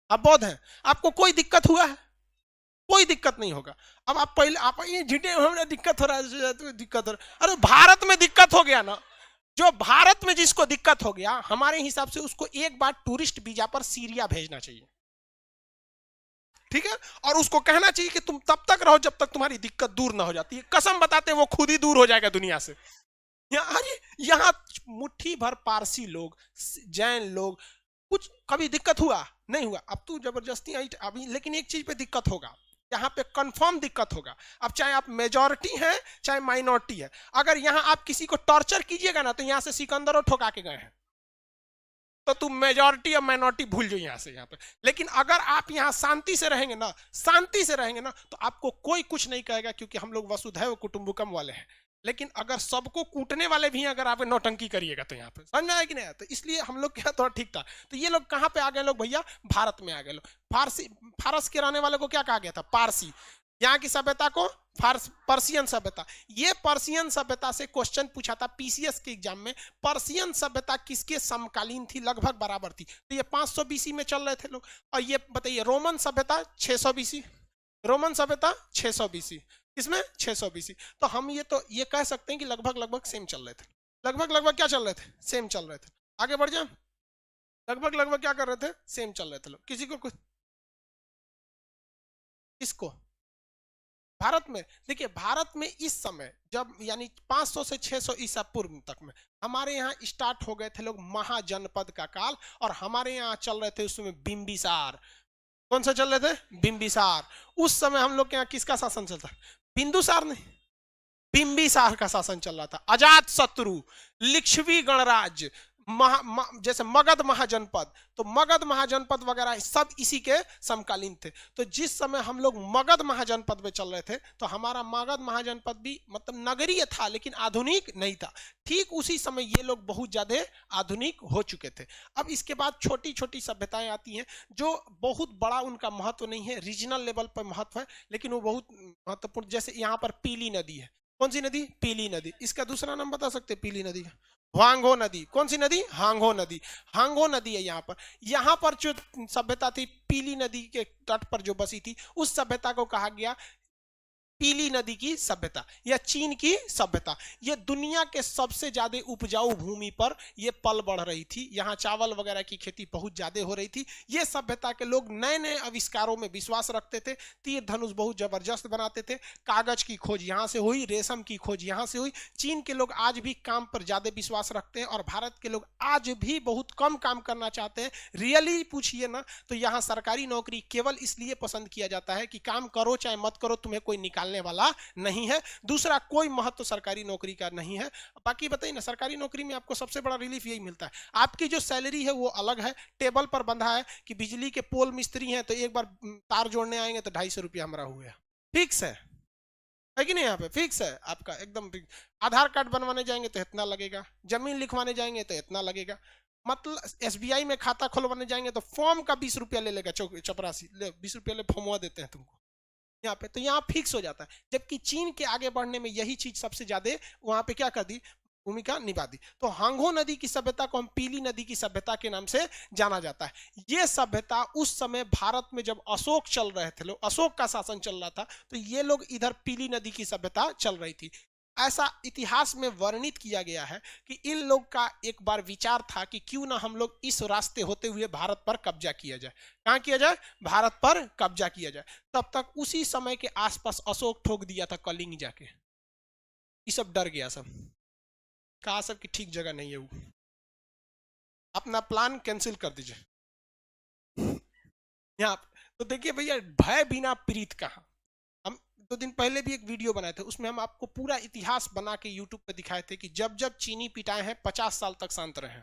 आप बौद्ध हैं, आपको कोई दिक्कत हुआ है? कोई दिक्कत नहीं होगा। अब आप पहले आप ये झिटे हमें दिक्कत हो रहा है, दिक्कत हो रहा है। अरे भारत में दिक्कत हो गया ना, जो भारत में जिसको दिक्कत हो गया, हमारे हिसाब से उसको एक बार टूरिस्ट वीजा पर सीरिया भेजना चाहिए। ठीक है, और उसको कहना चाहिए कि तुम तब तक रहो जब तक तुम्हारी दिक्कत दूर ना हो जाती है। कसम बताते हैं वो खुद ही दूर हो जाएगा दुनिया से। यहाँ मुट्ठी भर पारसी लोग, जैन लोग, कुछ कभी दिक्कत हुआ नहीं हुआ। अब तू जबरदस्ती आई अभी, लेकिन एक चीज पे दिक्कत होगा, यहाँ पे कंफर्म दिक्कत होगा। अब चाहे आप मेजॉरिटी है चाहे माइनॉरिटी है, अगर यहाँ आप किसी को टॉर्चर कीजिएगा ना तो यहाँ से सिकंदरों ठोका के गए हैं, तो तुम मेजॉरिटी और माइनॉरिटी भूल जाओ यहाँ से यहाँ पे। लेकिन अगर आप यहाँ शांति से रहेंगे ना, शांति से रहेंगे ना, तो आपको कोई कुछ नहीं कहेगा, क्योंकि हम लोग वसुधैव कुटुंबकम वाले हैं। लेकिन अगर सबको कूटने वाले भी हैं, अगर आप नौटंकी करिएगा तो यहाँ पे समझ में आया कि नहीं? तो इसलिए हम लोग क्या थोड़ा ठीक था। तो ये लोग कहाँ पे आ गए लोग भैया? भारत में आ गए लोग। फारसी, फारस के रहने वाले को क्या कहा गया था? पारसी। यहाँ की सभ्यता को पर्शियन सभ्यता। ये पर्शियन सभ्यता से क्वेश्चन पूछा था पीसीएस के एग्जाम में, पर्शियन सभ्यता किसके समकालीन थी? लगभग बराबर थी। तो ये 500 बीसी में चल रहे थे लोग। और ये बताइए रोमन सभ्यता 600 बीसी, रोमन सभ्यता 600 बीसी, इसमें 600 बीसी। तो हम ये कह सकते हैं कि लगभग लगभग सेम चल रहे थे। लगभग लगभग क्या चल रहे थे? सेम चल रहे थे। आगे बढ़ जाए, लगभग लगभग क्या कर रहे थे? सेम चल रहे थे लोग। किसी को कुछ, किसको? भारत में देखिए, भारत में इस समय जब यानी 500 से 600 ईसा पूर्व तक में हमारे यहाँ स्टार्ट हो गए थे लोग महाजनपद का काल, और हमारे यहाँ चल रहे थे उस समय बिंबिसार। कौन सा चल रहे थे? बिंबिसार। उस समय हम लोग के यहाँ किसका शासन चलता? बिंदुसार नहीं, बिंबिसार का शासन चल रहा था। अजात शत्रु, लिच्छवी गणराज्य, जैसे मगध महाजनपद, तो मगध महाजनपद वगैरह सब इसी के समकालीन थे। तो जिस समय हम लोग मगध महाजनपद में चल रहे थे, तो हमारा मगध महाजनपद भी मतलब नगरीय था लेकिन आधुनिक नहीं था। ठीक उसी समय ये लोग बहुत ज्यादा आधुनिक हो चुके थे। अब इसके बाद छोटी छोटी सभ्यताएं आती हैं जो बहुत बड़ा उनका महत्व नहीं है, रीजनल लेवल पर महत्व है, लेकिन वो बहुत महत्वपूर्ण। जैसे यहाँ पर पीली नदी है। कौन सी नदी? पीली नदी। इसका दूसरा नाम बता सकते? पीली नदी का हांगो नदी। कौन सी नदी? हांगो नदी। हांगो नदी है यहाँ पर जो सभ्यता थी पीली नदी के तट पर जो बसी थी, उस सभ्यता को कहा गया पीली नदी की सभ्यता या चीन की सभ्यता। ये दुनिया के सबसे ज्यादा उपजाऊ भूमि पर ये पल बढ़ रही थी। यहाँ चावल वगैरह की खेती बहुत ज्यादा हो रही थी। ये सभ्यता के लोग नए नए आविष्कारों में विश्वास रखते थे। तीर धनुष बहुत जबरदस्त बनाते थे। कागज की खोज यहाँ से हुई, रेशम की खोज यहाँ से हुई। चीन के लोग आज भी काम पर ज्यादा विश्वास रखते हैं, और भारत के लोग आज भी बहुत कम काम करना चाहते हैं। रियली पूछिए ना तो यहाँ सरकारी नौकरी केवल इसलिए पसंद किया जाता है कि काम करो चाहे मत करो, तुम्हें कोई निकालने वाला नहीं है। दूसरा कोई महत्व सरकारी नौकरी का नहीं है। बाकी बताइए ना, सरकारी नौकरी में आपको सबसे बड़ा रिलीफ यही मिलता है, आपकी जो सैलरी है वो अलग है, टेबल पर बंधा है कि बिजली के पोल मिस्त्री हैं तो एक बार तार जोड़ने आएंगे तो 250 रुपया हमारा हुआ, फिक्स है कि नहीं? यहाँ पे फिक्स है आपका एकदम। आधार कार्ड बनवाने जाएंगे तो इतना लगेगा, जमीन लिखवाने जाएंगे तो इतना लगेगा, मतलब एसबीआई में खाता खुलवाने जाएंगे तो फॉर्म का 20 रुपया ले लेगा, चपरासी 20 रुपया ले फॉर्म देते हैं तुमको यहाँ पे, तो यहाँ फिक्स हो जाता है। जबकि चीन के आगे बढ़ने में यही चीज सबसे ज्यादा वहां पे क्या कर दी, भूमिका निभा दी। तो हांगो नदी की सभ्यता को हम पीली नदी की सभ्यता के नाम से जाना जाता है। ये सभ्यता उस समय भारत में जब अशोक चल रहे थे लोग, अशोक का शासन चल रहा था, तो ये लोग इधर पीली नदी की सभ्यता चल रही थी। ऐसा इतिहास में वर्णित किया गया है कि इन लोग का एक बार विचार था कि क्यों ना हम लोग इस रास्ते होते हुए भारत पर कब्जा किया जाए। कहां किया जाए? भारत पर कब्जा किया जाए। तब तक उसी समय के आसपास अशोक ठोक दिया था कलिंग जाके, ये सब डर गया, सब कहा सब की ठीक जगह नहीं है, वो अपना प्लान कैंसिल कर दीजिए यहाँ। तो देखिए भैया, भय बिना प्रीत कहां। 2 दिन पहले भी एक वीडियो बनाए थे, उसमें हम आपको पूरा इतिहास बना के यूट्यूब पे दिखाए थे कि जब जब चीनी पिटाए हैं 50 साल तक शांत रहे।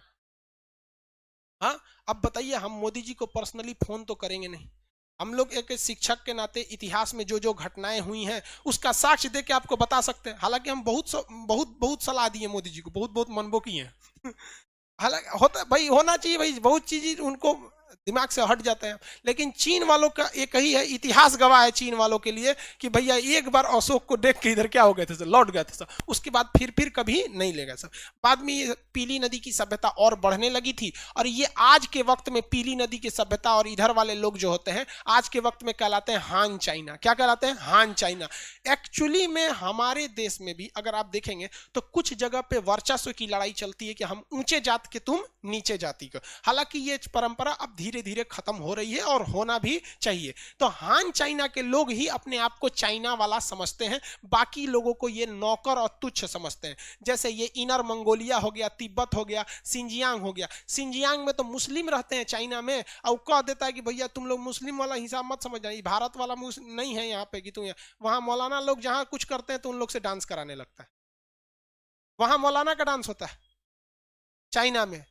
हाँ, अब बताइए, हम मोदी जी को पर्सनली फोन तो करेंगे नहीं, हम लोग एक शिक्षक के नाते इतिहास में जो जो घटनाएं हुई हैं उसका साक्ष्य दे के आपको बता सकते हैं। हालांकि हम बहुत सलाह दिए मोदी जी को, बहुत मनबो की हैं हालांकि होता भाई, होना चाहिए भाई, बहुत चीज उनको दिमाग से हट जाते हैं। लेकिन चीन वालों का एक ही है, इतिहास गवाह है चीन वालों के लिए कि भैया एक बार अशोक को देख के इधर क्या हो गए थे सर, लौट गए थे सर, उसके बाद फिर कभी नहीं ले गए सर। बाद में ये पीली नदी की सभ्यता और बढ़ने लगी थी, और ये आज के वक्त में पीली नदी की सभ्यता और इधर वाले लोग जो होते हैं आज के वक्त में कहलाते हैं हान चाइना। क्या कहलाते हैं? हान चाइना। एक्चुअली में हमारे देश में भी अगर आप देखेंगे तो कुछ जगह पे वर्चस्व की लड़ाई चलती है कि हम ऊंचे जात के, तुम नीचे जाति को। हालांकि ये परंपरा अब धीरे धीरे धीरे खत्म हो रही है और होना भी चाहिए। तो हान चाइना के लोग ही अपने आप को चाइना वाला समझते हैं, बाकी लोगों को ये नौकर और तुच्छ समझते हैं। जैसे ये इनर मंगोलिया हो गया, तिब्बत हो गया, सिंजियांग हो गया। सिंजियांग में तो मुस्लिम रहते हैं चाइना में, और कह देता है कि भैया तुम लोग मुस्लिम वाला हिसाब मत समझ जाए, भारत वाला नहीं है यहाँ पे कि तुम। वहां मौलाना लोग जहां कुछ करते हैं तो उन लोग से डांस कराने लगता है। वहां मौलाना का डांस होता है चाइना में।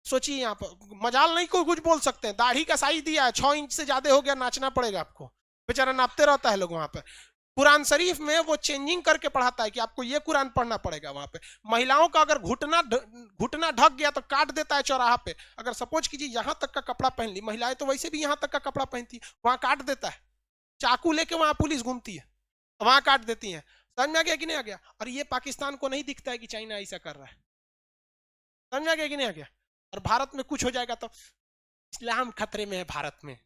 सोचिए, यहाँ पर मजाल नहीं कोई कुछ बोल सकते हैं। दाढ़ी का साइज दिया है 6 इंच से ज्यादा हो गया, नाचना पड़ेगा आपको। बेचारा नापते रहता है लोग वहां पर। कुरान शरीफ में वो चेंजिंग करके पढ़ाता है कि आपको ये कुरान पढ़ना पड़ेगा। वहां पे महिलाओं का अगर घुटना ढक गया तो काट देता है चौराहा पे। अगर सपोज कीजिए यहाँ तक का कपड़ा पहन ली, महिलाएं तो वैसे भी यहाँ तक का कपड़ा पहनती है, वहां काट देता है। चाकू लेके वहां पुलिस घूमती है, वहां काट देती है। समझ में आ गया कि नहीं आ गया? और ये पाकिस्तान को नहीं दिखता है कि चाइना ऐसा कर रहा है। समझ में आ गया कि नहीं आ गया? और भारत में कुछ हो जाएगा तो इस्लाम खतरे में है, भारत में।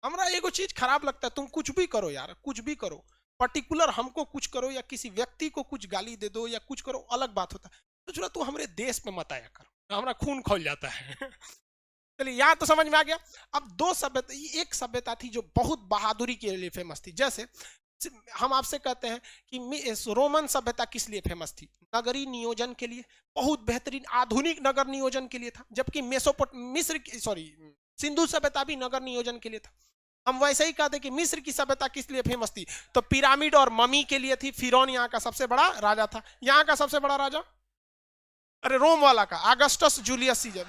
हमरा एगो चीज खराब लगता है, तुम कुछ भी करो यार, कुछ भी करो, पर्टिकुलर हमको कुछ करो या किसी व्यक्ति को कुछ गाली दे दो या कुछ करो, अलग बात होता है। तो चलो तू हमारे देश पे मत आया करो, हमारा खून खोल जाता है। चलिए यहाँ तो समझ में आ गया। अब दो सभ्यता, एक सभ्यता थी जो बहुत बहादुरी के लिए फेमस थी। जैसे हम आपसे कहते हैं कि रोमन सभ्यता किस लिए फेमस थी? नगरीय नियोजन के लिए, बहुत बेहतरीन आधुनिक नगर नियोजन के लिए था। जबकि सिंधु सभ्यता भी नगर नियोजन के लिए था। हम वैसे ही कहते कि मिस्र की सभ्यता किस लिए फेमस थी? तो पिरामिड और ममी के लिए थी। फिरौन यहाँ का सबसे बड़ा राजा था। यहाँ का सबसे बड़ा राजा, अरे रोम वाला का, अगस्टस जूलियस सीजर।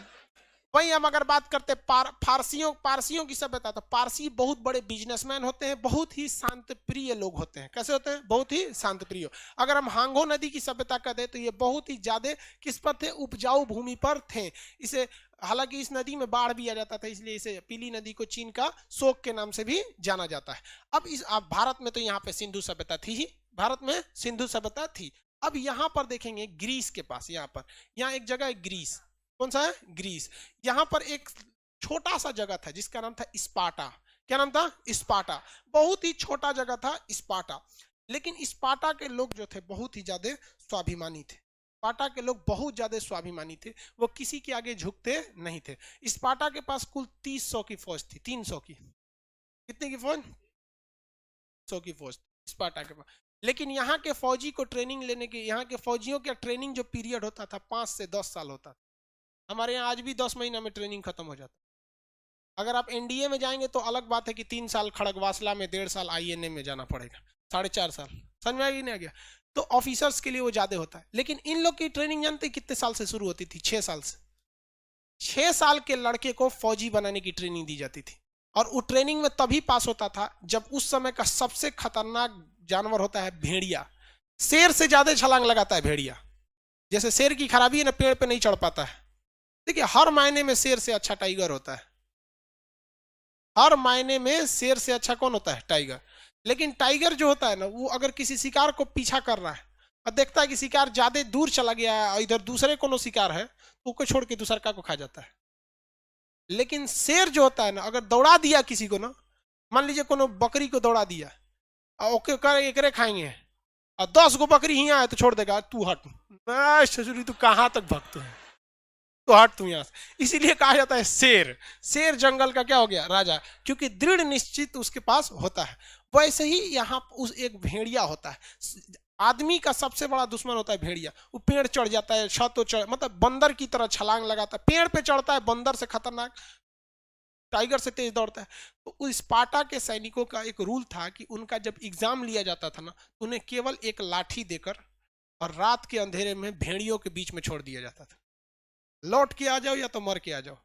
वही हम अगर बात करते पारसियों की सभ्यता, तो पारसी बहुत बड़े बिजनेसमैन होते हैं, बहुत ही शांत प्रिय लोग होते हैं। कैसे होते हैं? बहुत ही शांत प्रिय। अगर हम हांगो नदी की सभ्यता का दें तो ये बहुत ही ज्यादा किस पर थे? उपजाऊ भूमि पर थे। इसे, हालांकि इस नदी में बाढ़ भी आ जाता था, इसलिए इसे पीली नदी को चीन का शोक के नाम से भी जाना जाता है। अब भारत में तो यहाँ पे सिंधु सभ्यता थी ही, भारत में सिंधु सभ्यता थी। अब यहाँ पर देखेंगे ग्रीस के पास, यहाँ एक जगह है ग्रीस। कौन सा है? ग्रीस। यहाँ पर एक छोटा सा जगह था जिसका नाम था स्पार्टा। क्या नाम था? स्पार्टा। बहुत ही छोटा जगह था स्पार्टा, लेकिन स्पार्टा के लोग जो थे बहुत ही ज्यादा स्वाभिमानी थे। स्पार्टा के लोग बहुत ज्यादा स्वाभिमानी थे, वो किसी के आगे झुकते नहीं थे। स्पार्टा के पास कुल 300 की फौज थी। 300 की, कितने की फौज? 100 की फौज स्पार्टा के पास। लेकिन यहाँ के फौजी को ट्रेनिंग लेने के, यहाँ के फौजियों का ट्रेनिंग जो पीरियड होता था 5 से 10 साल होता था। हमारे यहाँ आज भी 10 महीना में ट्रेनिंग खत्म हो जाता। अगर आप एनडीए में जाएंगे तो अलग बात है कि 3 साल खड़गवासला में, 1.5 साल आईएनए में जाना पड़ेगा, 4.5 साल। समझ में नहीं आ गया? तो ऑफिसर्स के लिए वो ज्यादा होता है। लेकिन इन लोग की ट्रेनिंग जानते कितने साल से शुरू होती थी? 6 साल से। 6 साल के लड़के को फौजी बनाने की ट्रेनिंग दी जाती थी। और वो ट्रेनिंग में तभी पास होता था जब उस समय का सबसे खतरनाक जानवर होता है भेड़िया। शेर से ज्यादा छलांग लगाता है भेड़िया। जैसे शेर की खराबी है ना, पेड़ पे नहीं चढ़ पाता है। देखिए, हर मायने में शेर से अच्छा टाइगर होता है। हर मायने में शेर से अच्छा कौन होता है? टाइगर। लेकिन टाइगर जो होता है ना, वो अगर किसी शिकार को पीछा कर रहा है और देखता है कि शिकार ज्यादा दूर चला गया है और इधर दूसरे कोनो शिकार है, तो उसको छोड़ के दूसरा को खा जाता है। लेकिन शेर जो होता है ना, अगर दौड़ा दिया किसी को ना, मान लीजिए कोनो बकरी को दौड़ा दिया और ओके कर एकरे खाएंगे और 10 गो बकरी ही है तो छोड़ देगा, तू हट, ससुरी तू कहाँ तक भक्त है, तो हट तू यहाँ से। इसीलिए कहा जाता है शेर जंगल का क्या हो गया? राजा, क्योंकि दृढ़ निश्चित उसके पास होता है। वैसे ही यहाँ उस एक भेड़िया होता है। आदमी का सबसे बड़ा दुश्मन होता है भेड़िया। वो पेड़ चढ़ जाता है, छत तो चढ़, मतलब बंदर की तरह छलांग लगाता है, पेड़ पे चढ़ता है, बंदर से खतरनाक, टाइगर से तेज दौड़ता है। तो उस स्पार्टा के सैनिकों का एक रूल था कि उनका जब एग्जाम लिया जाता था ना, उन्हें केवल एक लाठी देकर और रात के अंधेरे में भेड़ियों के बीच में छोड़ दिया जाता था। लौट के आ जाओ या तो मर के आ जाओ।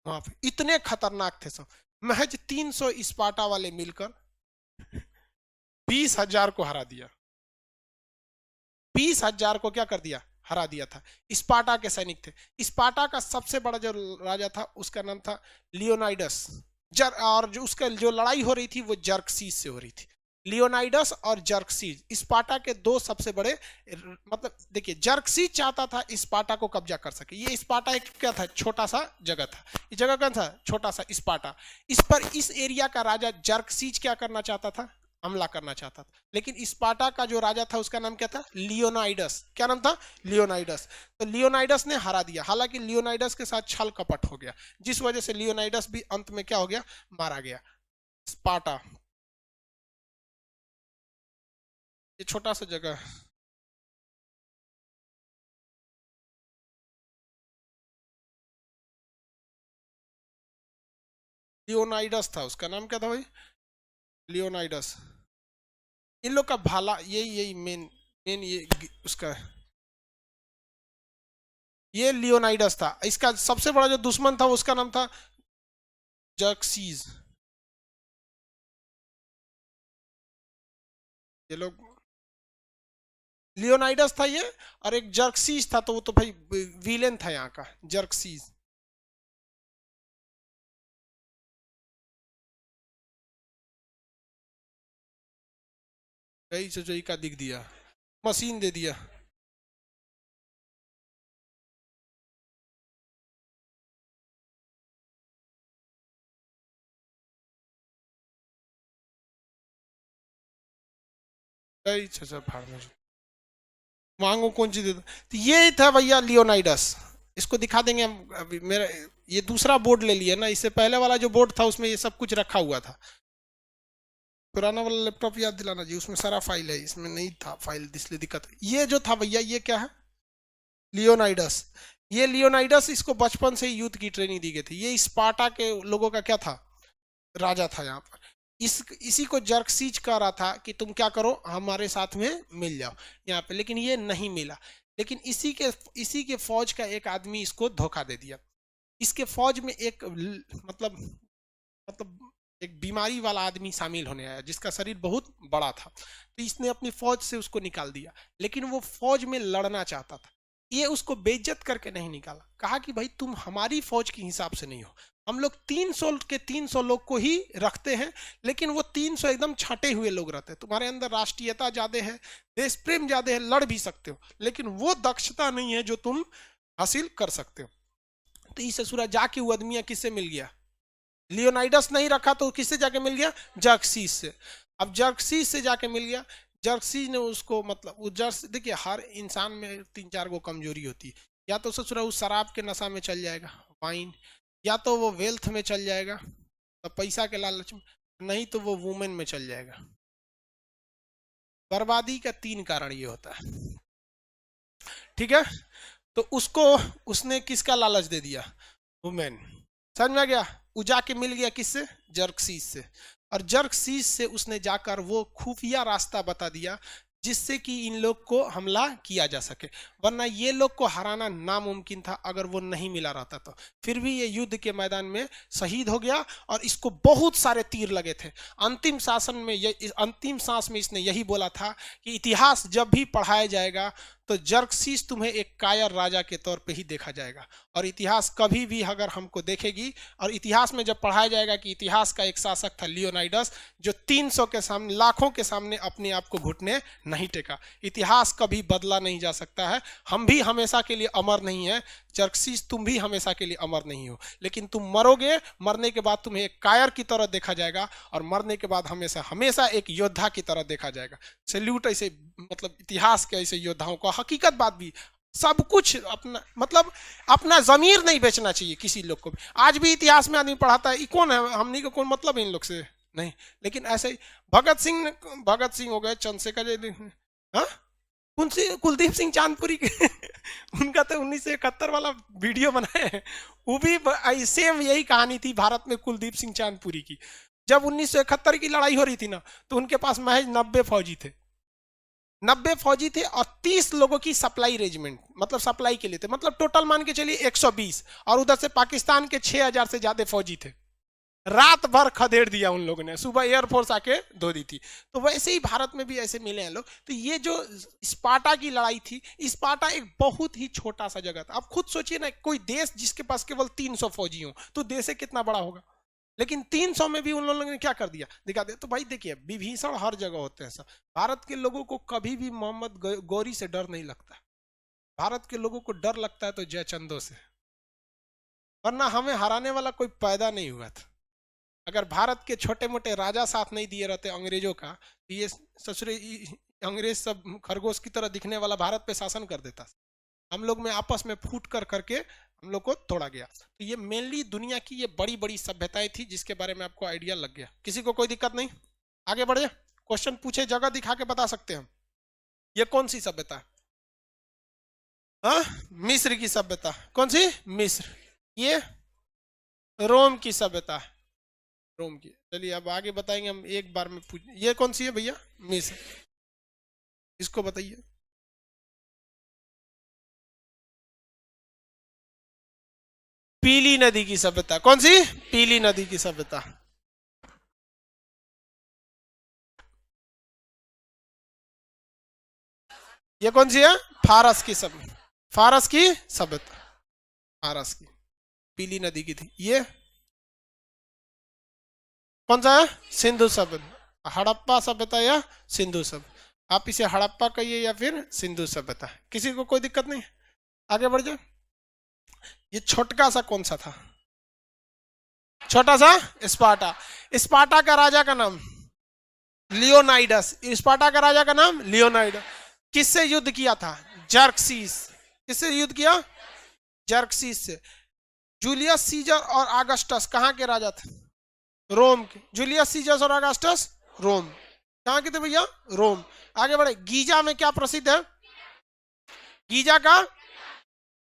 वहां पे इतने खतरनाक थे सब। महज 300 स्पार्टा वाले मिलकर 20,000 को हरा दिया। 20,000 को क्या कर दिया? हरा दिया था। स्पार्टा के सैनिक थे। स्पार्टा का सबसे बड़ा जो राजा था उसका नाम था लियोनाइडस। और जो उसका जो लड़ाई हो रही थी वो जर्कसीस से हो रही थी। लियोनाइडस और जर्कसीस स्पार्टा के दो सबसे बड़े, मतलब देखिए, जर्कसीस चाहता था स्पार्टा को कब्जा कर सके। ये स्पार्टा एक क्या था? छोटा सा जगह था। ये जगह कौन था? छोटा सा स्पार्टा। इस एरिया का राजा जर्कसीस क्या करना चाहता था? हमला करना चाहता था। लेकिन स्पार्टा का जो राजा था उसका नाम क्या था? लियोनाइडस। क्या नाम था? लियोनाइडस। तो लियोनाइडस ने हरा दिया। हालांकि लियोनाइडस के साथ छल कपट हो गया, जिस वजह से लियोनाइडस भी अंत में क्या हो गया? मारा गया। स्पार्टा ये छोटा सा जगह है। लियोनाइडस था, उसका नाम क्या था भाई? लियोनाइडस। इन लोग का भाला यही यही मेन मेन ये उसका ये लियोनाइडस था। इसका सबसे बड़ा जो दुश्मन था उसका नाम था जर्क्सीज। ये लोग लियोनाइडस था ये, और एक जर्क्सीज था, तो वो तो भाई विलेन था यहाँ का, जर्क्सीज। कई चचोई का दिख दिया, मशीन दे दिया। कई चचा भाड़ में मांगो कौन चीज दे दो। तो ये था भैया लियोनाइडस। इसको दिखा देंगे हम अभी। मेरा ये दूसरा बोर्ड ले लिया ना, इससे पहले वाला जो बोर्ड था उसमें ये सब कुछ रखा हुआ था। पुराना वाला लैपटॉप याद दिलाना जी, उसमें सारा फाइल है, इसमें नहीं था फाइल, इसलिए दिक्कत है। ये जो था भैया ये क्या है? लियोनाइडस। ये लियोनाइडस, इसको बचपन से ही युद्ध की ट्रेनिंग दी गई थी। ये स्पार्टा के लोगों का क्या था? राजा था यहाँ पर। इसी को जर्कसीज कह रहा था कि तुम क्या करो, हमारे साथ में मिल जाओ यहाँ पे, लेकिन ये नहीं मिला। लेकिन इसी के फौज का एक आदमी इसको धोखा दे दिया। इसके फौज में एक मतलब एक बीमारी वाला आदमी शामिल होने आया, जिसका शरीर बहुत बड़ा था। तो इसने अपनी फौज से उसको निकाल दिया। लेकिन वो फौज में लड़ना चाहता था। ये उसको बेइज्जत करके नहीं निकाला, कहा कि भाई तुम हमारी फौज के हिसाब से नहीं हो। हम लोग 300 लोग को ही रखते हैं, लेकिन वो 300 एकदम छाटे हुए लोग रहते हैं। तुम्हारे अंदर राष्ट्रीयता ज्यादा है, देश प्रेम ज्यादा है, लड़ भी सकते हो, लेकिन वो दक्षता नहीं है जो तुम हासिल कर सकते हो। तो इस ससुरा जाके वो आदमी किससे मिल गया? लियोनाइडस नहीं रखा तो किससे जाके मिल गया? जर्कसीस से। अब जर्कसीस से जाके मिल गया। जर्कसीस ने उसको मतलब वो जर्स देखिए, हर इंसान में 3-4 गो कमजोरी होती है। या तो ससुरा उस शराब के नशा में चल जाएगा, वाइन, या तो वो वेल्थ में चल जाएगा, तो पैसा के लालच में, नहीं तो वो वुमेन में चल जाएगा। बर्बादी का 3 कारण ये होता है, ठीक है? तो उसको उसने किसका लालच दे दिया? वुमेन। समझ में आ गया? वो जाके मिल गया किससे? जर्कसीस से। और जर्कसीस से उसने जाकर वो खुफिया रास्ता बता दिया जिससे कि इन लोग को हमला किया जा सके, वरना ये लोग को हराना नामुमकिन था अगर वो नहीं मिला रहता तो। फिर भी ये युद्ध के मैदान में शहीद हो गया, और इसको बहुत सारे तीर लगे थे। अंतिम शासन में अंतिम सांस में इसने यही बोला था कि इतिहास जब भी पढ़ाया जाएगा तो जर्कसीस तुम्हें एक कायर राजा के तौर पे ही देखा जाएगा। और इतिहास कभी भी अगर हमको देखेगी, और इतिहास में जब पढ़ाया जाएगा कि इतिहास का एक शासक था लियोनाइडस, जो 300 के सामने, लाखों के सामने अपने आप को घुटने नहीं टेका। इतिहास कभी बदला नहीं जा सकता है। हम भी हमेशा के लिए अमर नहीं है। जर्कसीस तुम भी हमेशा के लिए अमर नहीं हो, लेकिन तुम मरोगे। मरने के बाद तुम्हें एक कायर की तरह देखा जाएगा, और मरने के बाद हमेशा हमेशा एक योद्धा की तरह देखा जाएगा। सैल्यूट ऐसे मतलब इतिहास के ऐसे योद्धाओं को। हकीकत बात भी, सब कुछ अपना मतलब अपना जमीर नहीं बेचना चाहिए किसी लोग को भी। आज भी इतिहास में आदमी पढ़ाता है, कौन है, हमने को कौन मतलब है इन लोग से, नहीं। लेकिन ऐसे ही भगत सिंह हो गए, चंद्रशेखर, हाँ, कुलदीप सिंह चांदपुरी के उनका तो 1971 वाला वीडियो बनाए हैं। वो भी सेम यही कहानी थी भारत में कुलदीप सिंह चांदपुरी की। जब 1971 की लड़ाई हो रही थी ना, तो उनके पास महज 90 फौजी थे। 90 फौजी थे, और 30 लोगों की सप्लाई रेजिमेंट, मतलब सप्लाई के लिए थे। मतलब टोटल मान के चलिए 120, और उधर से पाकिस्तान के 6000 से ज्यादा फौजी थे। रात भर खदेड़ दिया उन लोगों ने, सुबह एयरफोर्स आके धो दी थी। तो वैसे ही भारत में भी ऐसे मिले हैं लोग। तो ये जो स्पार्टा की लड़ाई थी, स्पार्टा एक बहुत ही छोटा सा जगह था। अब खुद सोचिए ना, कोई देश जिसके पास केवल 300 फौजी हो, तो देश कितना बड़ा होगा। लेकिन 300 में भी उन लोगों ने क्या कर दिया, दिखा दिया। तो भाई देखिए, विभीषण हर जगह होते हैं सब। भारत के लोगों को कभी भी मोहम्मद गौरी से डर नहीं लगता। भारत के लोगों को डर लगता है तो जयचंदो से, वरना हमें हराने वाला कोई पैदा नहीं हुआ था। अगर भारत के छोटे मोटे राजा साथ नहीं दिए रहते अंग्रेजों का, तो ये ससुरे अंग्रेज सब खरगोश की तरह दिखने वाला भारत पे शासन कर देता। हम लोग में आपस में फूट कर करके हम लोग को तोड़ा गया। तो ये मेनली दुनिया की ये बड़ी बड़ी सभ्यताएं थी जिसके बारे में आपको आइडिया लग गया। किसी को कोई दिक्कत नहीं? आगे बढ़े, क्वेश्चन पूछे, जगह दिखा के बता सकते हैं। ये कौन सी सभ्यता है? हाँ, मिस्र की सभ्यता। कौन सी? मिस्र। ये रोम की सभ्यता है, रोम की। चलिए अब आगे बताएंगे हम, एक बार में पूछ। ये कौन सी है भैया? मिस्र। इसको बताइए। पीली नदी की सभ्यता। कौन सी? पीली नदी की सभ्यता। ये कौन सी है? फारस की सभ्यता। फारस की सभ्यता, फारस की, पीली नदी की थी। ये कौन सा है? सिंधु सभ्यता। हड़प्पा सभ्यता या सिंधु सभ्यता। आप इसे हड़प्पा कहिए या फिर सिंधु सभ्यता। किसी को कोई दिक्कत नहीं? आगे बढ़ जाए। ये छोटका सा कौन सा था? छोटा सा स्पार्टा। स्पार्टा का राजा का नाम लियोनाइडस। स्पार्टा का राजा का नाम लियोनाइडस। किससे युद्ध किया था? जर्क्सीस। किससे युद्ध किया? जर्क्सीस से। जूलियस सीजर और अगस्टस कहाँ के राजा थे? रोम के। जूलियस सीजर और अगस्टस रोम। कहाँ के थे भैया? रोम। आगे बढ़े। गीजा में क्या प्रसिद्ध है? गीजा का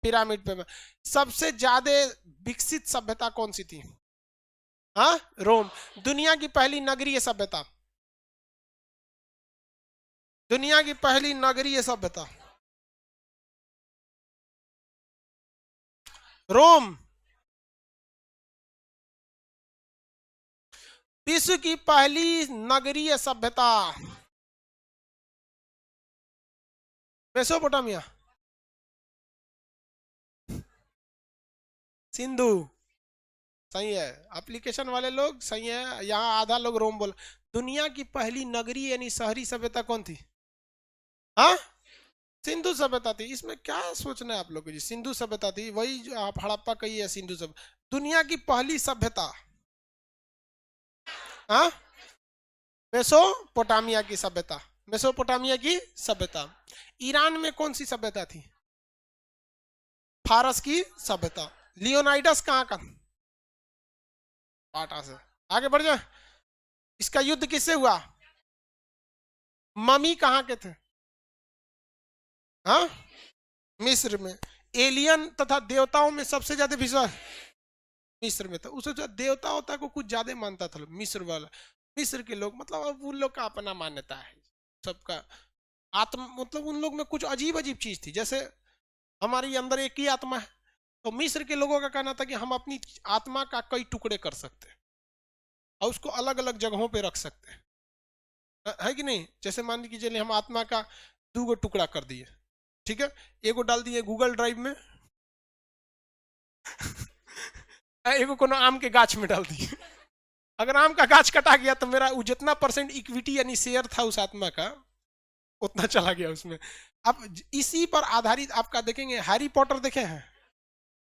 पिरामिड पे। सबसे ज्यादा विकसित सभ्यता कौन सी थी? हाँ, रोम। दुनिया की पहली नगरीय सभ्यता। दुनिया की पहली नगरीय सभ्यता रोम। विश्व की पहली नगरीय सभ्यता मेसोपोटामिया। सिंधु। सही है। एप्लीकेशन वाले लोग सही है। यहाँ आधा लोग रोम बोल। दुनिया की पहली नगरीय यानी शहरी सभ्यता कौन थी? हाँ, सिंधु सभ्यता थी। इसमें क्या सोचना है आप लोग को जी? सिंधु सभ्यता थी, वही जो आप हड़प्पा कही है सिंधु सभ्यता। दुनिया की पहली सभ्यता हाँ, मेसोपोटामिया की सभ्यता। मेसोपोटामिया की सभ्यता। ईरान में कौन सी सभ्यता थी? फारस की सभ्यता। लियोनाइडस कहाँ का? स्पार्टा से। आगे बढ़ जाए। इसका युद्ध किससे हुआ? ममी कहाँ के थे? हाँ, मिस्र में। एलियन तथा देवताओं में सबसे ज्यादा विश्वास मिस्र में था। उसे जो देवता होता को कुछ ज्यादा मानता था मिस्र वाला। मिस्र के लोग मतलब अब उन लोग का अपना मान्यता है सबका। आत्मा मतलब उन लोग में कुछ अजीब अजीब चीज थी। जैसे हमारे अंदर एक ही आत्मा है, तो मिस्र के लोगों का कहना था कि हम अपनी आत्मा का कई टुकड़े कर सकते हैं और उसको अलग अलग जगहों पे रख सकते हैं, है कि नहीं? जैसे मान लीजिए हम आत्मा का 2 टुकड़ा कर दिए, ठीक है, एगो डाल दिए गूगल ड्राइव में एगो कोनो आम के गाछ में डाल दिए। अगर आम का गाछ कटा गया तो मेरा जितना % इक्विटी यानी शेयर था उस आत्मा का उतना चला गया उसमें। अब इसी पर आधारित आपका देखेंगे, हैरी पॉटर देखे हैं?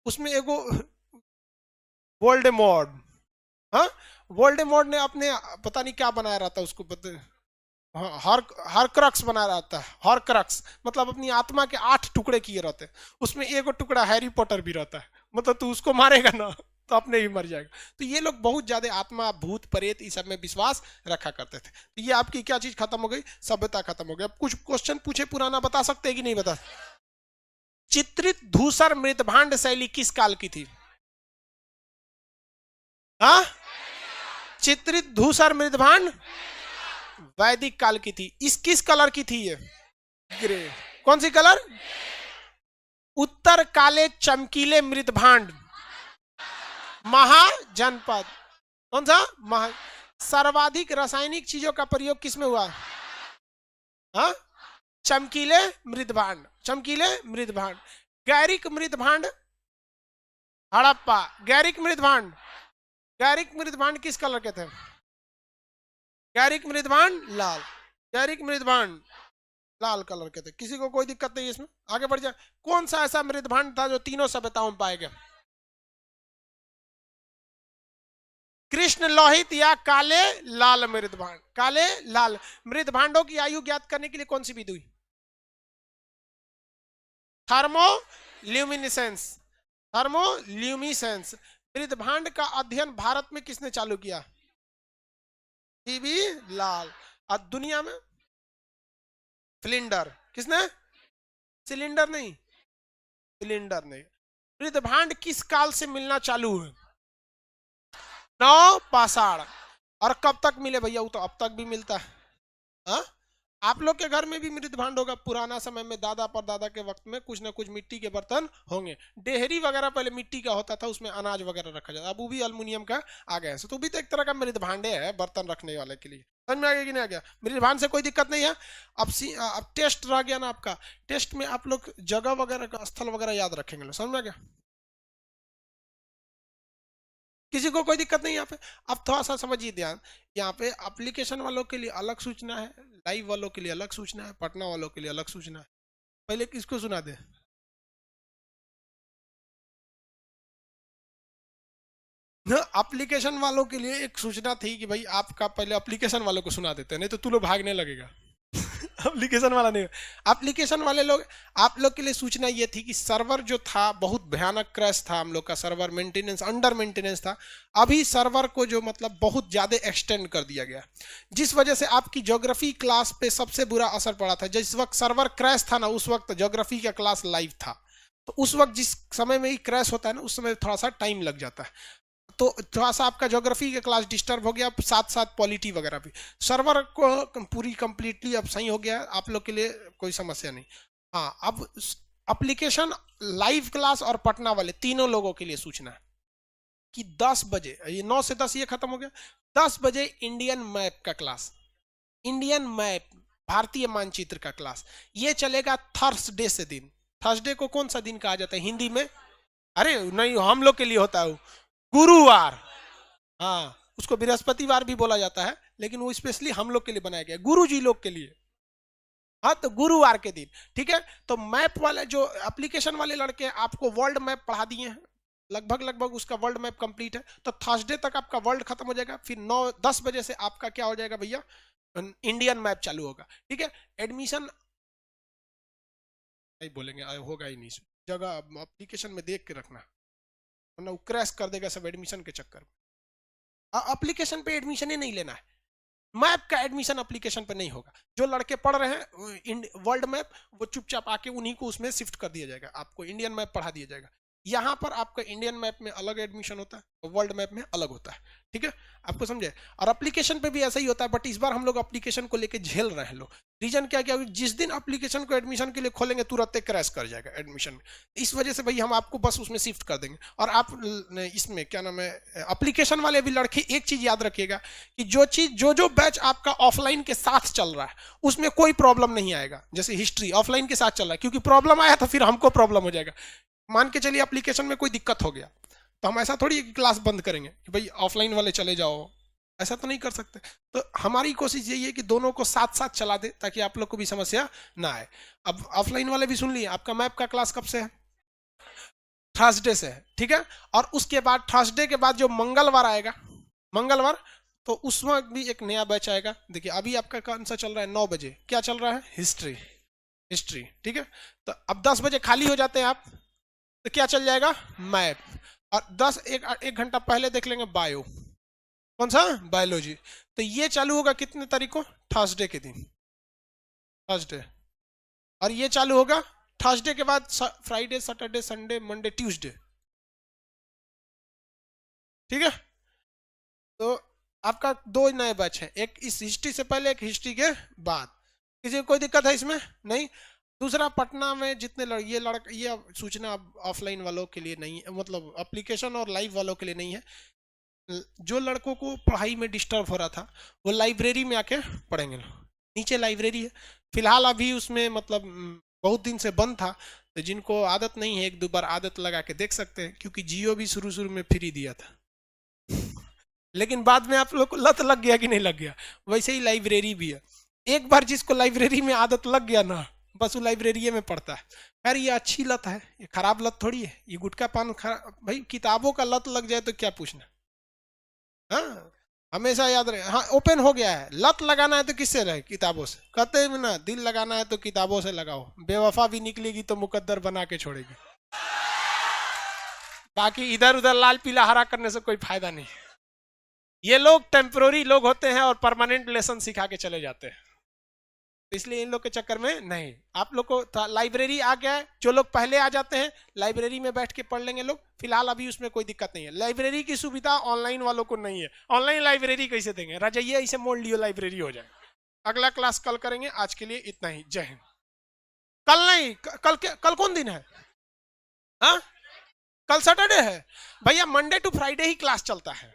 उसमें एगो वोल्डेमॉर्ट, हाँ, वोल्डेमॉर्ट ने अपने पता नहीं क्या बनाया रहता उसको हरक्रक्स बना रहता है। हरक्रक्स मतलब अपनी आत्मा के 8 टुकड़े किए रहते हैं, उसमें एगो टुकड़ा हैरी पॉटर भी रहता है। मतलब तू उसको मारेगा ना तो अपने ही मर जाएगा। तो ये लोग बहुत ज्यादा आत्मा भूत प्रेत इस सब में विश्वास रखा करते थे। तो ये आपकी क्या चीज खत्म हो गई? सभ्यता खत्म हो गई। अब कुछ क्वेश्चन पूछे पुराना, बता सकते हैं कि नहीं बता? चित्रित धूसर मृतभांड शैली किस काल की थी? हाँ, चित्रित धूसर मृतभांड वैदिक काल की थी। इस किस कलर की थी? ये ग्रे। कौन सी कलर? उत्तर काले चमकीले मृतभांड महाजनपद। कौन सा? महा। सर्वाधिक रासायनिक चीजों का प्रयोग किसमें हुआ? हाँ, चमकीले मृतभांड। चमकीले मृतभांड। गैरिक मृतभांड हड़प्पा। गैरिक मृतभांड, गैरिक मृतभांड किस कलर के थे? गैरिक मृतभांड लाल। गैरिक मृतभांड लाल कलर के थे। किसी को कोई दिक्कत नहीं इसमें? आगे बढ़ जाए। कौन सा ऐसा मृतभांड था जो तीनों सभ्यताओं में पाया गया? कृष्ण लोहित या काले लाल मृदभांड। काले लाल मृदभांडों की आयु ज्ञात करने के लिए कौन सी विधि हुई? थर्मोल्यूमिनेसेंस। थर्मोल्यूमिनेसेंस। मृदभांड का अध्ययन भारत में किसने चालू किया? टीबी लाल। और दुनिया में? सिलेंडर। किसने? सिलेंडर नहीं, सिलेंडर नहीं। मृदभांड किस काल से मिलना चालू हुए? नौ पाषाण। और कब तक मिले भैया? वो तो अब तक भी मिलता है। हा? आप लोग के घर में भी मृदभांड होगा। पुराना समय में दादा परदादा के वक्त में कुछ ना कुछ मिट्टी के बर्तन होंगे। डेहरी वगैरह पहले मिट्टी का होता था, उसमें अनाज वगैरह रखा जाता। अब वो भी अल्युमिनियम का आ गया है, तो भी तो एक तरह का मृदभांडे है बर्तन रखने वाले के लिए। समझ में आ गया कि नहीं आ गया? मृदभांड से कोई दिक्कत नहीं है। अब टेस्ट रह गया ना आपका। टेस्ट में आप लोग जगह वगैरह का स्थल वगैरह याद रखेंगे। समझ में आ गया? किसी को कोई दिक्कत नहीं यहाँ पे। अब थोड़ा सा समझिए ध्यान। यहाँ पे एप्लीकेशन वालों के लिए अलग सूचना है, लाइव वालों के लिए अलग सूचना है, पटना वालों के लिए अलग सूचना है। पहले किसको सुना दे? एप्लीकेशन वालों के लिए एक सूचना थी कि भाई आपका पहले एप्लीकेशन वालों को सुना देते हैं, नहीं तो तू लोग भागने लगेगा। एप्लीकेशन वाला नहीं। एप्लीकेशन वाले लोग, आप लोग के लिए सूचना ये थी कि सर्वर जो था बहुत भयानक क्रैश था। हम लोग का सर्वर मेंटेनेंस, अंडर मेंटेनेंस था। अभी सर्वर को जो मतलब बहुत ज्यादा एक्सटेंड कर दिया गया, जिस वजह से आपकी ज्योग्राफी क्लास पे सबसे बुरा असर पड़ा था। जिस वक्त सर्वर क्रैश था ना, उस वक्त ज्योग्राफी का क्लास लाइव था। तो उस वक्त जिस समय में ही क्रैश होता है ना, उस समय थोड़ा सा टाइम लग जाता है। तो थोड़ा सा आपका ज्योग्राफी का क्लास डिस्टर्ब हो गया, साथ साथ पॉलिटी वगैरह भी। सर्वर को पूरी कंप्लीटली अब सही हो गया, आप लोग के लिए कोई समस्या नहीं। हाँ, अब एप्लीकेशन, लाइव क्लास और पटना वाले तीनों लोगों के लिए सूचना है कि 10 बजे, ये 9 से 10 ये खत्म हो गया। 10 बजे इंडियन मैप का क्लास, इंडियन मैप, भारतीय मानचित्र का क्लास, ये चलेगा थर्सडे से दिन। थर्सडे को कौन सा दिन कहा जाता है हिंदी में? अरे नहीं, हम लोग के लिए होता है गुरुवार। हाँ, उसको बृहस्पतिवार भी बोला जाता है, लेकिन वो स्पेशली हम लोग के लिए बनाया गया, गुरु जी लोग के लिए। हाँ, तो गुरुवार के दिन, ठीक है। तो मैप वाले जो एप्लीकेशन वाले लड़के आपको वर्ल्ड मैप पढ़ा दिए हैं, लगभग लगभग उसका वर्ल्ड मैप कंप्लीट है। तो थर्सडे तक आपका वर्ल्ड खत्म हो जाएगा। फिर 9-10 बजे से आपका क्या हो जाएगा भैया? इंडियन मैप चालू होगा। ठीक है। एडमिशन नहीं बोलेंगे, होगा ही नहीं। जगह एप्लीकेशन में देख के रखना, वरना वो क्रैश कर देगा सब एडमिशन के चक्कर में। एप्लीकेशन पे एडमिशन ही नहीं लेना है। मैप का एडमिशन एप्लीकेशन पे नहीं होगा। जो लड़के पढ़ रहे हैं वर्ल्ड मैप, वो चुपचाप आके उन्हीं को उसमें शिफ्ट कर दिया जाएगा। आपको इंडियन मैप पढ़ा दिया जाएगा। यहाँ पर आपका इंडियन मैप में अलग एडमिशन होता है और वर्ल्ड मैप में अलग होता है। ठीक है, आपको समझे? और एप्लीकेशन पे भी ऐसा ही होता है, बट इस बार हम लोग एप्लीकेशन को लेके झेल रहे हैं लोग। रीजन क्या क्या? जिस दिन एप्लीकेशन को एडमिशन के लिए खोलेंगे, तुरंत क्रैश कर जाएगा एडमिशन में। इस वजह से भाई हम आपको बस उसमें शिफ्ट कर देंगे। और आप इसमें क्या नाम है, एप्लीकेशन वाले भी लड़के एक चीज याद रखिएगा कि जो बैच आपका ऑफलाइन के साथ चल रहा है, उसमें कोई प्रॉब्लम नहीं आएगा। जैसे हिस्ट्री ऑफलाइन के साथ चल रहा है, क्योंकि प्रॉब्लम आया तो फिर हमको प्रॉब्लम हो जाएगा। मान के चलिए एप्लीकेशन में कोई दिक्कत हो गया, तो हम ऐसा थोड़ी क्लास बंद करेंगे कि भाई ऑफलाइन वाले चले जाओ, ऐसा तो नहीं कर सकते। तो हमारी कोशिश यही है कि दोनों को साथ साथ चला दे, ताकि आप लोग को भी समस्या ना आए। अब ऑफलाइन वाले भी सुन लिए, आपका मैप का क्लास कब से है? थर्सडे से है। ठीक है। और उसके बाद थर्सडे के बाद जो मंगलवार आएगा, मंगलवार, तो उसमें भी एक नया बैच आएगा। देखिए अभी आपका कौन सा चल रहा है? 9 बजे क्या चल रहा है? हिस्ट्री। हिस्ट्री, ठीक है। तो अब 10 बजे खाली हो जाते हैं आप, तो क्या चल जाएगा? मैप। और 1 घंटा पहले देख लेंगे बायो। कौन सा? बायोलॉजी। तो ये चालू होगा कितने तारीख को? थर्सडे के दिन, थर्सडे। और ये चालू होगा थर्सडे के बाद Friday, Saturday, Sunday, Monday, Tuesday. ठीक है। तो आपका 2 नए बैच हैं, एक इस हिस्ट्री से पहले, एक हिस्ट्री के बाद। किसी को कोई दिक्कत है इसमें? नहीं। दूसरा, पटना में जितने ये सूचना ऑफलाइन वालों के लिए नहीं है, मतलब एप्लीकेशन और लाइव वालों के लिए नहीं है। जो लड़कों को पढ़ाई में डिस्टर्ब हो रहा था, वो लाइब्रेरी में आके पढ़ेंगे। नीचे लाइब्रेरी है, फिलहाल अभी उसमें मतलब बहुत दिन से बंद था। तो जिनको आदत नहीं है, 1-2 बार आदत लगा के देख सकते हैं, क्योंकि जियो भी शुरू शुरू में फ्री दिया था। लेकिन बाद में आप लोग को लत लग गया कि नहीं लग गया? वैसे ही लाइब्रेरी भी है। एक बार जिसको लाइब्रेरी में आदत लग गया ना, बस वो लाइब्रेरी में पढ़ता है। यार ये अच्छी लत है, ये खराब लत थोड़ी है। ये गुटखा पान भाई किताबों का लत लग जाए तो क्या पूछना। हाँ, हमेशा याद रहे। हाँ, ओपन हो गया है। लत लगाना है तो किससे रहे? किताबों से। कहते हैं ना, दिल लगाना है तो किताबों से लगाओ। बेवफा भी निकलेगी तो मुकद्दर बना के छोड़ेगी। बाकी इधर उधर लाल पीला हरा करने से कोई फायदा नहीं। ये लोग टेम्पोररी लोग होते हैं और परमानेंट लेसन सिखा के चले जाते हैं। इसलिए इन लोग के चक्कर में नहीं। आप लोग को लाइब्रेरी आ गया है, जो लोग पहले आ जाते हैं लाइब्रेरी में बैठ के पढ़ लेंगे लोग। फिलहाल अभी उसमें कोई दिक्कत नहीं है। लाइब्रेरी की सुविधा ऑनलाइन वालों को नहीं है। ऑनलाइन लाइब्रेरी कैसे देंगे? रजाइए इसे मोड़ लियो, लाइब्रेरी हो जाए। अगला क्लास कल करेंगे, आज के लिए इतना ही। जय हिंद। कल नहीं, कल कौन दिन है? हाँ, कल सैटरडे है भैया। मंडे टू फ्राइडे ही क्लास चलता है।